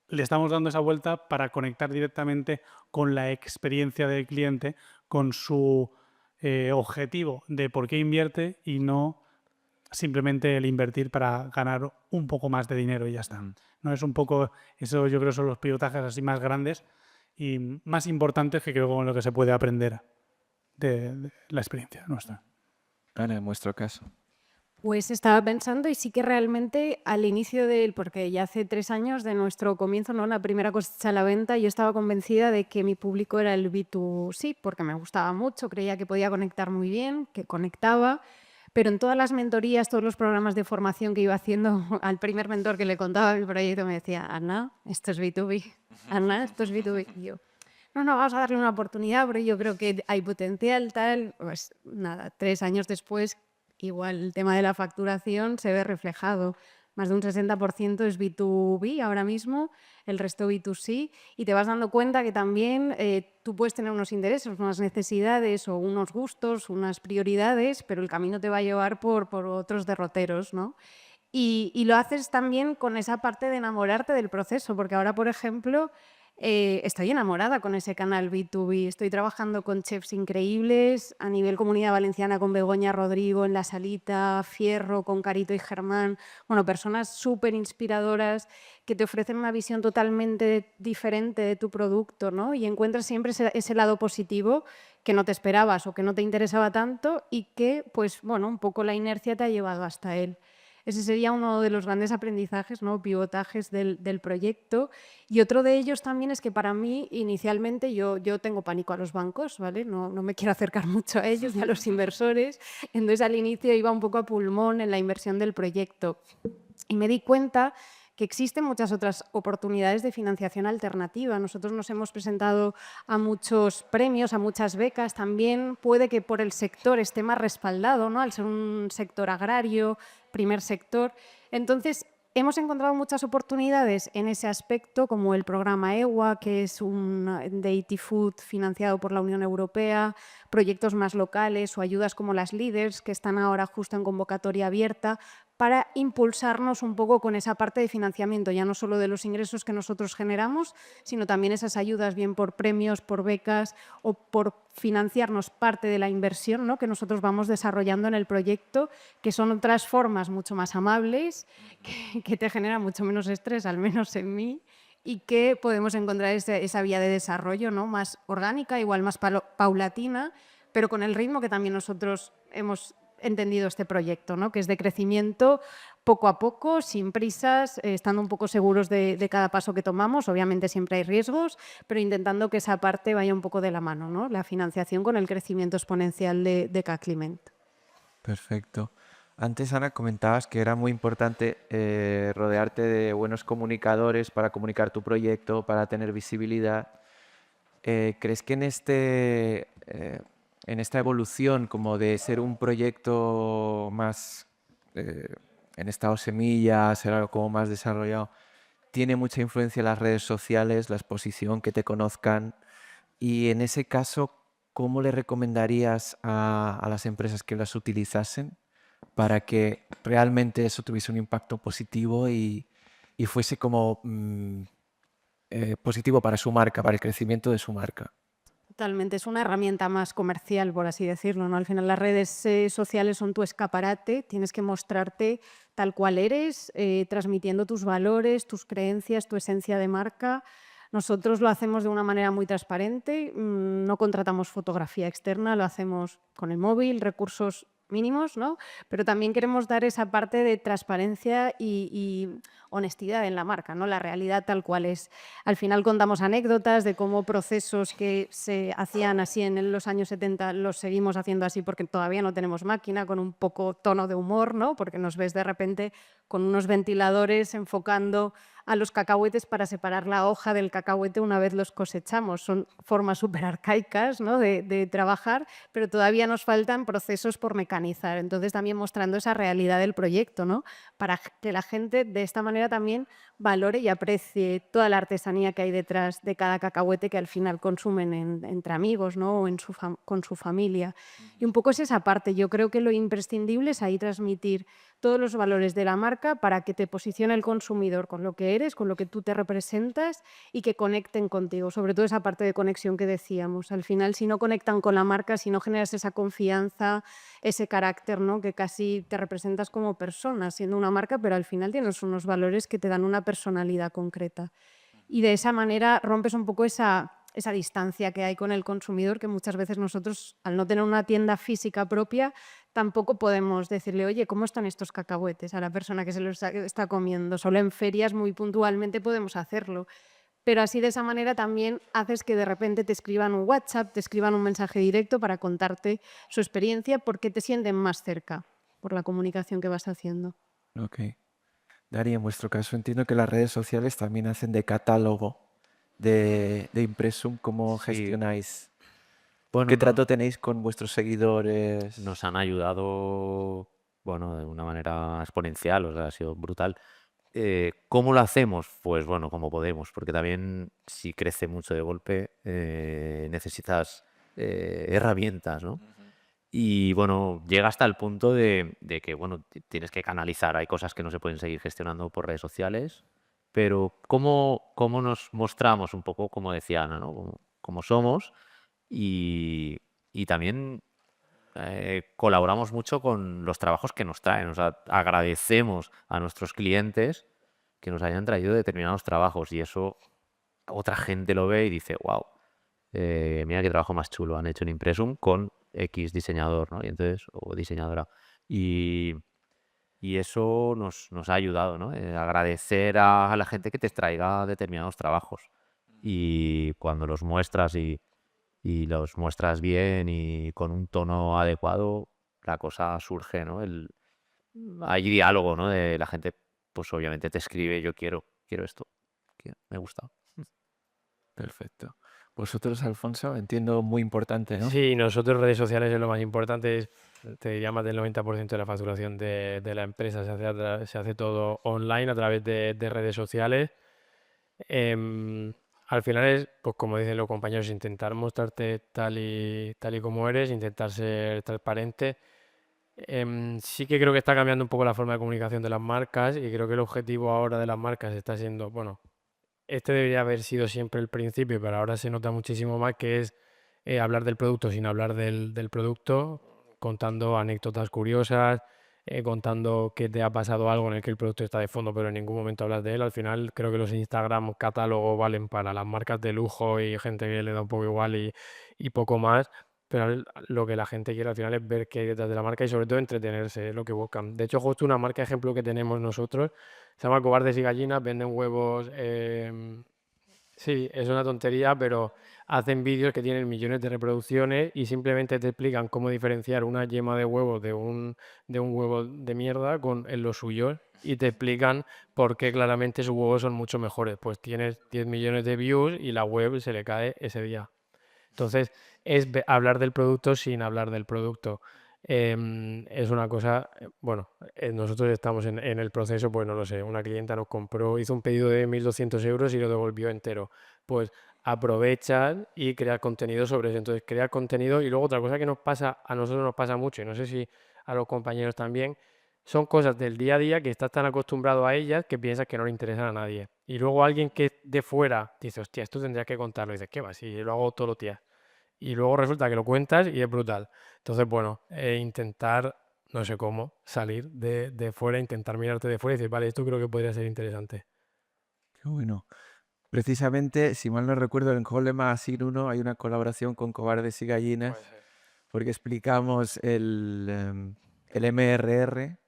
le estamos dando esa vuelta para conectar directamente con la experiencia del cliente, con su objetivo de por qué invierte y no simplemente el invertir para ganar un poco más de dinero y ya está. ¿No? Es un poco, eso yo creo son los pivotajes así más grandes y más importantes que creo con lo que se puede aprender de la experiencia nuestra.
Ana, en vuestro caso.
Pues estaba pensando y sí que realmente al inicio porque ya hace 3 años de nuestro comienzo, ¿no? La primera cosecha a la venta, yo estaba convencida de que mi público era el B2C, porque me gustaba mucho, creía que podía conectar muy bien, que conectaba, pero en todas las mentorías, todos los programas de formación que iba haciendo, al primer mentor que le contaba mi proyecto me decía, Ana, esto es B2B, Ana, esto es B2B. Y yo, no, vamos a darle una oportunidad, pero yo creo que hay potencial, tal. Pues nada, 3 años después, igual el tema de la facturación se ve reflejado. Más de un 60% es B2B ahora mismo, el resto B2C, y te vas dando cuenta que también tú puedes tener unos intereses, unas necesidades o unos gustos, unas prioridades, pero el camino te va a llevar por otros derroteros, ¿no? Y lo haces también con esa parte de enamorarte del proceso, porque ahora, por ejemplo, estoy enamorada con ese canal B2B. Estoy trabajando con chefs increíbles a nivel Comunidad Valenciana, con Begoña Rodrigo en La Salita, Fierro, con Carito y Germán. Bueno, personas súper inspiradoras que te ofrecen una visión totalmente diferente de tu producto, ¿no? Y encuentras siempre ese lado positivo que no te esperabas o que no te interesaba tanto y que, pues, bueno, un poco la inercia te ha llevado hasta él. Ese sería uno de los grandes aprendizajes, ¿no? Pivotajes del proyecto. Y otro de ellos también es que para mí, inicialmente, yo tengo pánico a los bancos, ¿vale? No me quiero acercar mucho a ellos y a los inversores. Entonces, al inicio iba un poco a pulmón en la inversión del proyecto. Y me di cuenta que existen muchas otras oportunidades de financiación alternativa. Nosotros nos hemos presentado a muchos premios, a muchas becas. También puede que por el sector esté más respaldado, ¿no? Al ser un sector agrario, primer sector. Entonces, hemos encontrado muchas oportunidades en ese aspecto, como el programa EWA, que es un Deity Food financiado por la Unión Europea, proyectos más locales o ayudas como las Leaders, que están ahora justo en convocatoria abierta, para impulsarnos un poco con esa parte de financiamiento, ya no solo de los ingresos que nosotros generamos, sino también esas ayudas, bien por premios, por becas o por financiarnos parte de la inversión, ¿no? Que nosotros vamos desarrollando en el proyecto, que son otras formas mucho más amables, que te generan mucho menos estrés, al menos en mí, y que podemos encontrar esa vía de desarrollo, ¿no? Más orgánica, igual más paulatina, pero con el ritmo que también nosotros hemos entendido este proyecto, ¿no? Que es de crecimiento poco a poco, sin prisas, estando un poco seguros de cada paso que tomamos. Obviamente siempre hay riesgos, pero intentando que esa parte vaya un poco de la mano, ¿no? La financiación con el crecimiento exponencial de K-Climent.
Perfecto. Antes, Ana, comentabas que era muy importante rodearte de buenos comunicadores para comunicar tu proyecto, para tener visibilidad. ¿crees que en esta evolución como de ser un proyecto más eh, en estado semilla, ser algo como más desarrollado, tiene mucha influencia las redes sociales, la exposición, que te conozcan? Y en ese caso, ¿cómo le recomendarías a las empresas que las utilizasen para que realmente eso tuviese un impacto positivo y fuese como positivo para su marca, para el crecimiento de su marca?
Totalmente, es una herramienta más comercial, por así decirlo, ¿no? Al final las redes sociales son tu escaparate, tienes que mostrarte tal cual eres, transmitiendo tus valores, tus creencias, tu esencia de marca. Nosotros lo hacemos de una manera muy transparente, no contratamos fotografía externa, lo hacemos con el móvil, recursos mínimos, ¿no? Pero también queremos dar esa parte de transparencia y honestidad en la marca, ¿no? La realidad tal cual es. Al final contamos anécdotas de cómo procesos que se hacían así en los años 70 los seguimos haciendo así porque todavía no tenemos máquina, con un poco tono de humor, ¿no? Porque nos ves de repente con unos ventiladores enfocando a los cacahuetes para separar la hoja del cacahuete una vez los cosechamos. Son formas súper arcaicas, ¿no? de trabajar, pero todavía nos faltan procesos por mecanizar. Entonces también mostrando esa realidad del proyecto, ¿no? Para que la gente de esta manera también valore y aprecie toda la artesanía que hay detrás de cada cacahuete que al final consumen entre amigos, ¿no? O con su familia. Y un poco es esa parte. Yo creo que lo imprescindible es ahí transmitir todos los valores de la marca para que te posicione el consumidor con lo que eres, con lo que tú te representas y que conecten contigo. Sobre todo esa parte de conexión que decíamos. Al final, si no conectan con la marca, si no generas esa confianza, ese carácter, ¿no? Que casi te representas como persona siendo una marca, pero al final tienes unos valores que te dan una personalidad concreta. Y de esa manera rompes un poco esa distancia que hay con el consumidor, que muchas veces nosotros, al no tener una tienda física propia, tampoco podemos decirle, oye, ¿cómo están estos cacahuetes? A la persona que se los está comiendo. Solo en ferias muy puntualmente podemos hacerlo. Pero así de esa manera también haces que de repente te escriban un WhatsApp, te escriban un mensaje directo para contarte su experiencia porque te sienten más cerca por la comunicación que vas haciendo.
Ok. Dari, en vuestro caso entiendo que las redes sociales también hacen de catálogo de Impresum. ¿Cómo
Sí,
gestionáis?
bueno,
¿Qué trato tenéis con vuestros seguidores?
nos han ayudado, bueno, de una manera exponencial, o sea, ha sido brutal. ¿Cómo lo hacemos? Pues bueno, como podemos, porque también si crece mucho de golpe, necesitas herramientas, ¿no? Y bueno, llega hasta el punto de que, bueno, tienes que canalizar. Hay cosas que no se pueden seguir gestionando por redes sociales, pero ¿cómo nos mostramos un poco, como decía Ana, ¿no? Como somos y, y también colaboramos mucho con los trabajos que nos traen. O sea, agradecemos a nuestros clientes que nos hayan traído determinados trabajos y eso otra gente lo ve y dice, wow, mira qué trabajo más chulo han hecho en Impresum con X diseñador, ¿no? Y entonces, o diseñadora. Y, y eso nos ha ayudado, ¿no? Agradecer a la gente que te traiga determinados trabajos. Y cuando los muestras y los muestras bien y con un tono adecuado, la cosa surge, ¿no? Hay diálogo, ¿no? De la gente, pues obviamente te escribe, yo quiero esto, me gusta.
Perfecto. Vosotros, Alfonso, entiendo muy importante, ¿no?
Sí, nosotros redes sociales es lo más importante, te diría más del 90% de la facturación de la empresa se hace todo online a través de redes sociales. Al final es, pues como dicen los compañeros, intentar mostrarte tal y como eres, intentar ser transparente. Sí que creo que está cambiando un poco la forma de comunicación de las marcas y creo que el objetivo ahora de las marcas está siendo, bueno, este debería haber sido siempre el principio, pero ahora se nota muchísimo más que es hablar del producto sin hablar del producto, contando anécdotas curiosas, contando que te ha pasado algo en el que el producto está de fondo, pero en ningún momento hablas de él. Al final creo que los Instagram catálogos valen para las marcas de lujo y gente que le da un poco igual y poco más. Pero lo que la gente quiere al final es ver qué hay detrás de la marca y sobre todo entretenerse, es lo que buscan. De hecho, justo una marca ejemplo que tenemos nosotros se llama Cobardes y Gallinas, venden huevos Sí, es una tontería, pero hacen vídeos que tienen millones de reproducciones y simplemente te explican cómo diferenciar una yema de huevo de un huevo de mierda con los suyos y te explican por qué claramente sus huevos son mucho mejores. Pues tienes 10 millones de views y la web se le cae ese día. Entonces, es hablar del producto sin hablar del producto. Es una cosa, bueno, nosotros estamos en el proceso, pues no lo sé, una clienta nos compró, hizo un pedido de 1.200 euros y lo devolvió entero. Pues aprovechan y crear contenido sobre eso. Entonces, crear contenido y luego otra cosa que nos pasa, a nosotros nos pasa mucho y no sé si a los compañeros también, son cosas del día a día que estás tan acostumbrado a ellas que piensas que no le interesan a nadie. Y luego alguien que de fuera dice, hostia, esto tendrías que contarlo. Y dices, ¿qué va? Si lo hago todos los días. Y luego resulta que lo cuentas y es brutal. Entonces, bueno, intentar, no sé cómo, salir de fuera, intentar mirarte de fuera y decir, vale, esto creo que podría ser interesante.
Qué bueno. Precisamente, si mal no recuerdo, en Hall Magazine 1 hay una colaboración con Cobardes y Gallinas, porque explicamos el MRR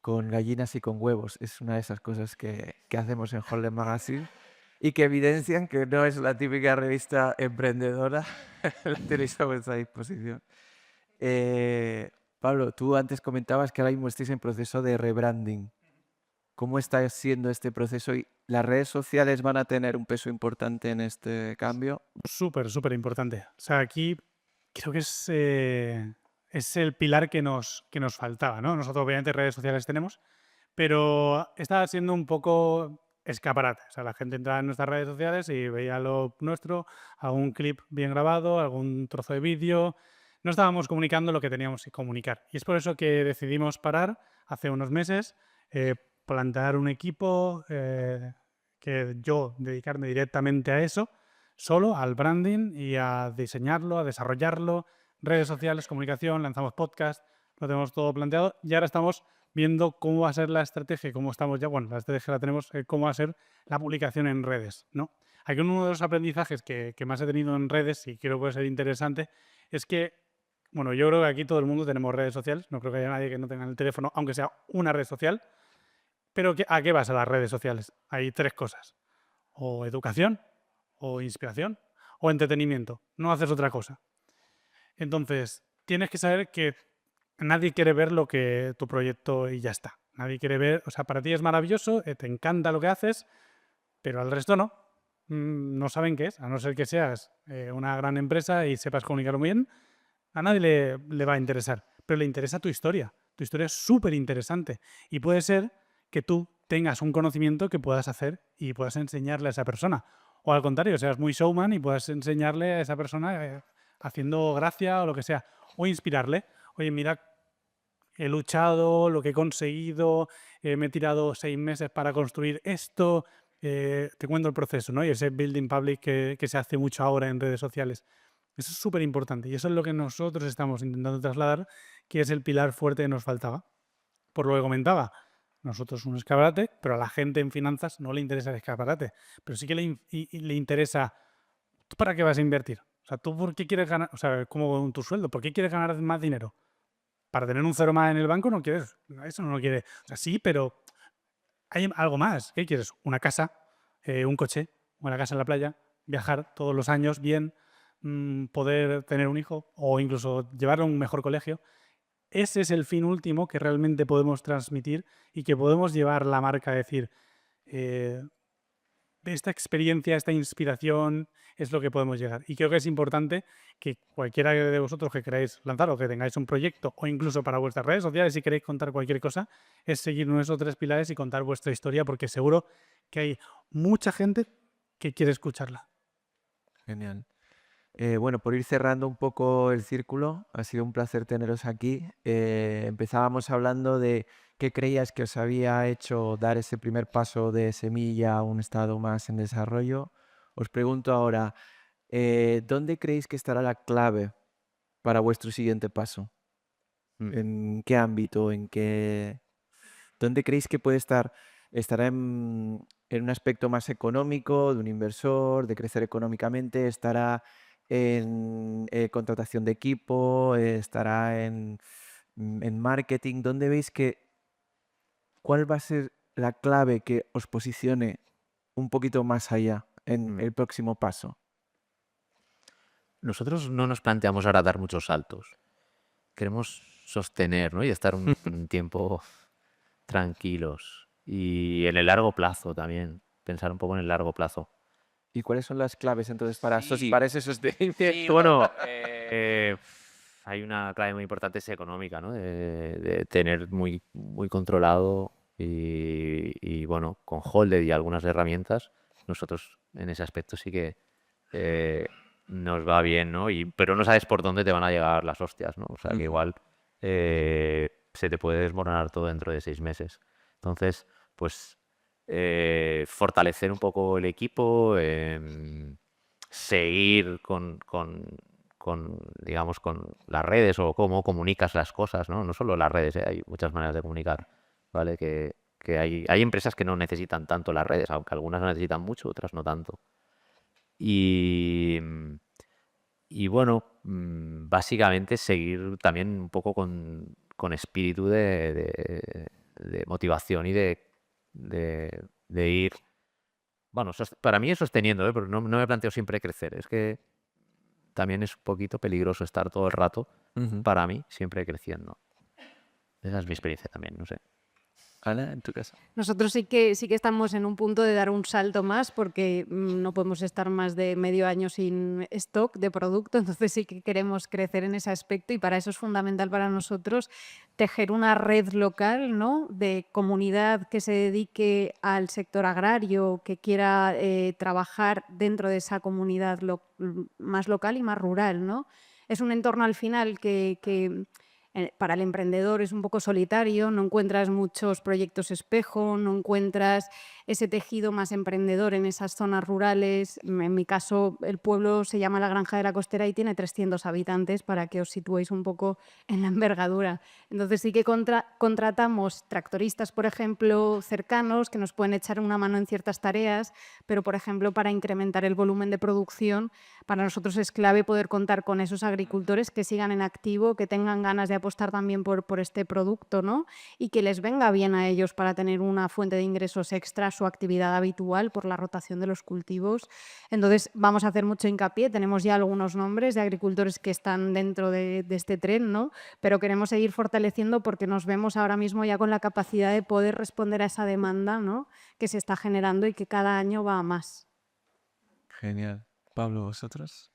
con gallinas y con huevos. Es una de esas cosas que hacemos en Hall Magazine y que evidencian que no es la típica revista emprendedora. La tenéis a vuestra disposición. Pablo, tú antes comentabas que ahora mismo estáis en proceso de rebranding. ¿Cómo está siendo este proceso? ¿Y las redes sociales van a tener un peso importante en este cambio?
Súper, súper importante. O sea, aquí creo que es el pilar que nos faltaba, ¿no? Nosotros obviamente redes sociales tenemos, pero está siendo un poco escaparate. O sea, la gente entraba en nuestras redes sociales y veía lo nuestro, algún clip bien grabado, algún trozo de vídeo. No estábamos comunicando lo que teníamos que comunicar. Y es por eso que decidimos parar hace unos meses, plantear un equipo, que yo dedicarme directamente a eso, solo al branding y a diseñarlo, a desarrollarlo, redes sociales, comunicación, lanzamos podcast, lo tenemos todo planteado y ahora estamos viendo cómo va a ser la estrategia, cómo estamos ya, bueno, la estrategia la tenemos, cómo va a ser la publicación en redes, ¿no? Aquí uno de los aprendizajes que más he tenido en redes y creo que puede ser interesante es que, bueno, yo creo que aquí todo el mundo tenemos redes sociales, no creo que haya nadie que no tenga en el teléfono, aunque sea una red social, pero ¿a qué vas a las redes sociales? Hay tres cosas, o educación, o inspiración, o entretenimiento, no haces otra cosa. Entonces, tienes que saber que nadie quiere ver lo que tu proyecto y ya está. Nadie quiere ver, o sea, para ti es maravilloso, te encanta lo que haces, pero al resto no. No saben qué es, a no ser que seas una gran empresa y sepas comunicarlo muy bien, a nadie le va a interesar, pero le interesa tu historia. Tu historia es súper interesante y puede ser que tú tengas un conocimiento que puedas hacer y puedas enseñarle a esa persona. O al contrario, seas muy showman y puedas enseñarle a esa persona haciendo gracia o lo que sea. O inspirarle. Oye, mira, he luchado, lo que he conseguido, me he tirado 6 meses para construir esto. Te cuento el proceso, ¿no? Y ese building public que se hace mucho ahora en redes sociales. Eso es súper importante y eso es lo que nosotros estamos intentando trasladar, que es el pilar fuerte que nos faltaba. Por lo que comentaba, nosotros un escaparate, pero a la gente en finanzas no le interesa el escaparate, pero sí que le interesa, ¿tú para qué vas a invertir? O sea, ¿tú por qué quieres ganar, o sea, como con tu sueldo, ¿por qué quieres ganar más dinero? ¿Para tener un cero más en el banco no quieres? Eso no lo quieres. O sea, sí, pero hay algo más. ¿Qué quieres? Una casa, un coche, una casa en la playa, viajar todos los años bien, poder tener un hijo o incluso llevarlo a un mejor colegio. Ese es el fin último que realmente podemos transmitir y que podemos llevar la marca a decir, esta experiencia, esta inspiración es lo que podemos llegar. Y creo que es importante que cualquiera de vosotros que queráis lanzar o que tengáis un proyecto o incluso para vuestras redes sociales, si queréis contar cualquier cosa, es seguir nuestros 3 pilares y contar vuestra historia porque seguro que hay mucha gente que quiere escucharla.
Genial. Bueno, por ir cerrando un poco el círculo, ha sido un placer teneros aquí. Empezábamos hablando de qué creías que os había hecho dar ese primer paso de semilla a un estado más en desarrollo. Os pregunto ahora, ¿dónde creéis que estará la clave para vuestro siguiente paso? ¿En qué ámbito? ¿Dónde creéis que puede estar? ¿Estará en un aspecto más económico, de un inversor, de crecer económicamente? ¿Estará en contratación de equipo? ¿Estará en marketing? ¿Dónde veis cuál va a ser la clave que os posicione un poquito más allá en
Mm.
el próximo paso?
Nosotros no nos planteamos ahora dar muchos saltos. Queremos sostener, ¿no? Y estar un tiempo tranquilos. Y en el largo plazo también. Pensar un poco en el largo plazo.
¿Y cuáles son las claves entonces para,
Sí,
para ese sostenimiento?
bueno, hay una clave muy importante, es económica, ¿no? De tener muy, muy controlado y, bueno, con Holded y algunas herramientas, nosotros en ese aspecto sí que eh, nos va bien, ¿no? Pero no sabes por dónde te van a llegar las hostias, ¿no? O sea, que
Ujú.
igual se te puede desmoronar todo dentro de 6 meses. Entonces, pues fortalecer un poco el equipo, seguir digamos, con las redes o cómo comunicas las cosas, ¿no? No solo las redes, hay muchas maneras de comunicar, ¿vale? Que hay empresas que no necesitan tanto las redes, aunque algunas necesitan mucho, otras no tanto. Y, y bueno, básicamente seguir también un poco con espíritu de motivación y de ir, bueno, para mí es sosteniendo, ¿eh? Pero no me planteo siempre crecer. Es que también es un poquito peligroso estar todo el rato,
Ujú.
para mí, siempre creciendo. Esa es mi experiencia también, no sé.
Ana, en tu caso.
Nosotros sí que estamos en un punto de dar un salto más porque no podemos estar más de medio año sin stock de producto, entonces sí que queremos crecer en ese aspecto y para eso es fundamental para nosotros tejer una red local, ¿no? De comunidad que se dedique al sector agrario, que quiera trabajar dentro de esa comunidad más local y más rural, ¿no? Es un entorno al final que para el emprendedor es un poco solitario, no encuentras muchos proyectos espejo, no encuentras ese tejido más emprendedor en esas zonas rurales. En mi caso, el pueblo se llama La Granja de la Costera y tiene 300 habitantes para que os situéis un poco en la envergadura. Entonces sí que contratamos tractoristas, por ejemplo, cercanos que nos pueden echar una mano en ciertas tareas, pero, por ejemplo, para incrementar el volumen de producción, para nosotros es clave poder contar con esos agricultores que sigan en activo, que tengan ganas de apostar también por este producto, ¿no? Y que les venga bien a ellos para tener una fuente de ingresos extra a su actividad habitual por la rotación de los cultivos. Entonces, vamos a hacer mucho hincapié. Tenemos ya algunos nombres de agricultores que están dentro de este tren, ¿no? Pero queremos seguir fortaleciendo porque nos vemos ahora mismo ya con la capacidad de poder responder a esa demanda, ¿no? Que se está generando y que cada año va a más.
Genial. Pablo, ¿vosotros?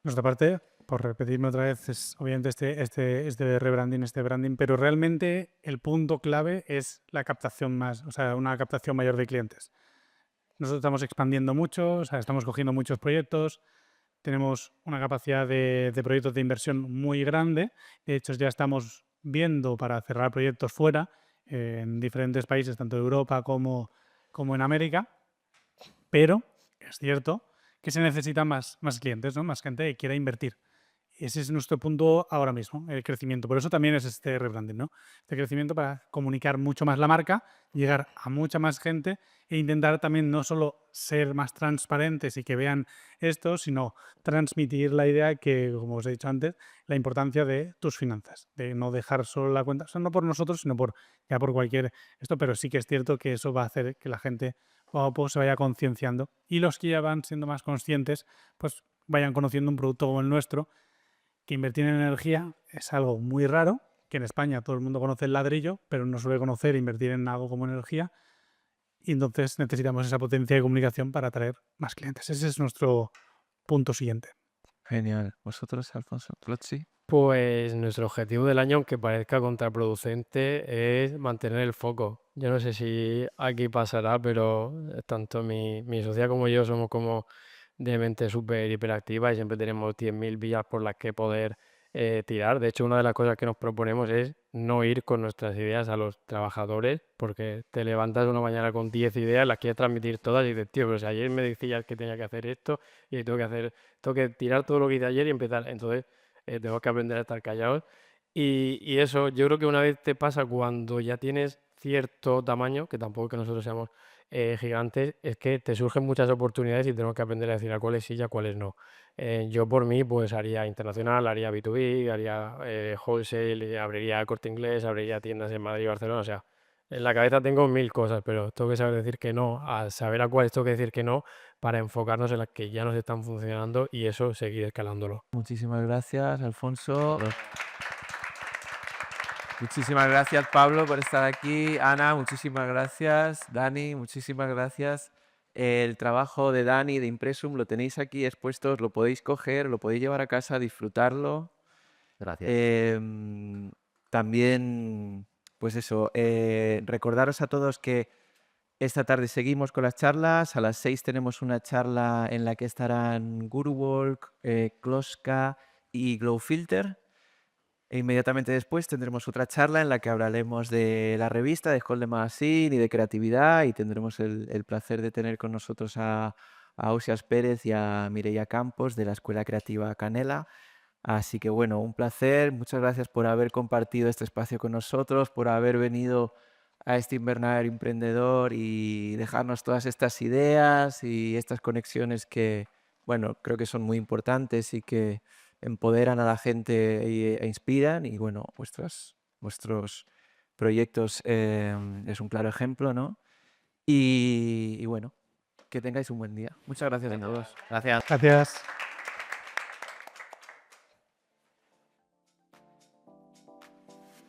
Nuestra parte, por repetirme otra vez, es obviamente este rebranding, este branding, pero realmente el punto clave es la captación más, o sea, una captación mayor de clientes. Nosotros estamos expandiendo mucho, o sea, estamos cogiendo muchos proyectos, tenemos una capacidad de proyectos de inversión muy grande. De hecho, ya estamos viendo para cerrar proyectos fuera, en diferentes países, tanto de Europa como en América, pero es cierto que se necesitan más clientes, ¿no? Más gente que quiera invertir. Ese es nuestro punto ahora mismo, el crecimiento. Por eso también es este rebranding, ¿no? Este crecimiento para comunicar mucho más la marca, llegar a mucha más gente e intentar también no solo ser más transparentes y que vean esto, sino transmitir la idea que, como os he dicho antes, la importancia de tus finanzas, de no dejar solo la cuenta, o sea, no por nosotros, sino ya por cualquier esto, pero sí que es cierto que eso va a hacer que la gente poco a poco se vaya concienciando y los que ya van siendo más conscientes, pues vayan conociendo un producto como el nuestro, que invertir en energía es algo muy raro, que en España todo el mundo conoce el ladrillo, pero no suele conocer invertir en algo como energía, y entonces necesitamos esa potencia de comunicación para atraer más clientes. Ese es nuestro punto siguiente.
Genial. ¿Vosotros, Alfonso? ¿Plotzi?
Pues nuestro objetivo del año, aunque parezca contraproducente, es mantener el foco. Yo no sé si aquí pasará, pero tanto mi socia como yo somos como de mente súper hiperactiva y siempre tenemos 10.000 vías por las que poder tirar. De hecho, una de las cosas que nos proponemos es no ir con nuestras ideas a los trabajadores, porque te levantas una mañana con 10 ideas, las quieres transmitir todas y dices, tío, pero si ayer me decías que tenía que hacer esto y tengo que tirar todo lo que hice ayer y empezar. Entonces, tengo que aprender a estar callados. Y eso, yo creo que una vez te pasa cuando ya tienes cierto tamaño, que tampoco es que nosotros seamos gigantes, es que te surgen muchas oportunidades y tenemos que aprender a decir a cuáles sí y a cuáles no. Yo por mí pues haría internacional, haría B2B, haría wholesale, abriría Corte Inglés, abriría tiendas en Madrid y Barcelona, o sea, En la cabeza tengo 1000 cosas, pero tengo que saber decir que no, a saber a cuáles tengo que decir que no, para enfocarnos en las que ya nos están funcionando y eso seguir escalándolo.
Muchísimas gracias, Alfonso. Muchísimas gracias, Pablo, por estar aquí. Ana, muchísimas gracias. Dani, muchísimas gracias. El trabajo de Dani de Impresum lo tenéis aquí expuesto, os lo podéis coger, lo podéis llevar a casa, disfrutarlo.
Gracias.
También, pues eso, recordaros a todos que esta tarde seguimos con las charlas. A las 6 tenemos una charla en la que estarán Guruwalk, Kloska y Glowfilter. E inmediatamente después tendremos otra charla en la que hablaremos de la revista, de Hold the Magazine y de creatividad, y tendremos el placer de tener con nosotros a Ausias Pérez y a Mireia Campos de la Escuela Creativa Canela. Así que bueno, un placer. Muchas gracias por haber compartido este espacio con nosotros, por haber venido a este invernadero emprendedor y dejarnos todas estas ideas y estas conexiones que, bueno, creo que son muy importantes y que empoderan a la gente e inspiran. Y bueno, vuestros proyectos es un claro ejemplo, ¿no? Y bueno, que tengáis un buen día. Muchas gracias a todos.
Gracias.
Gracias.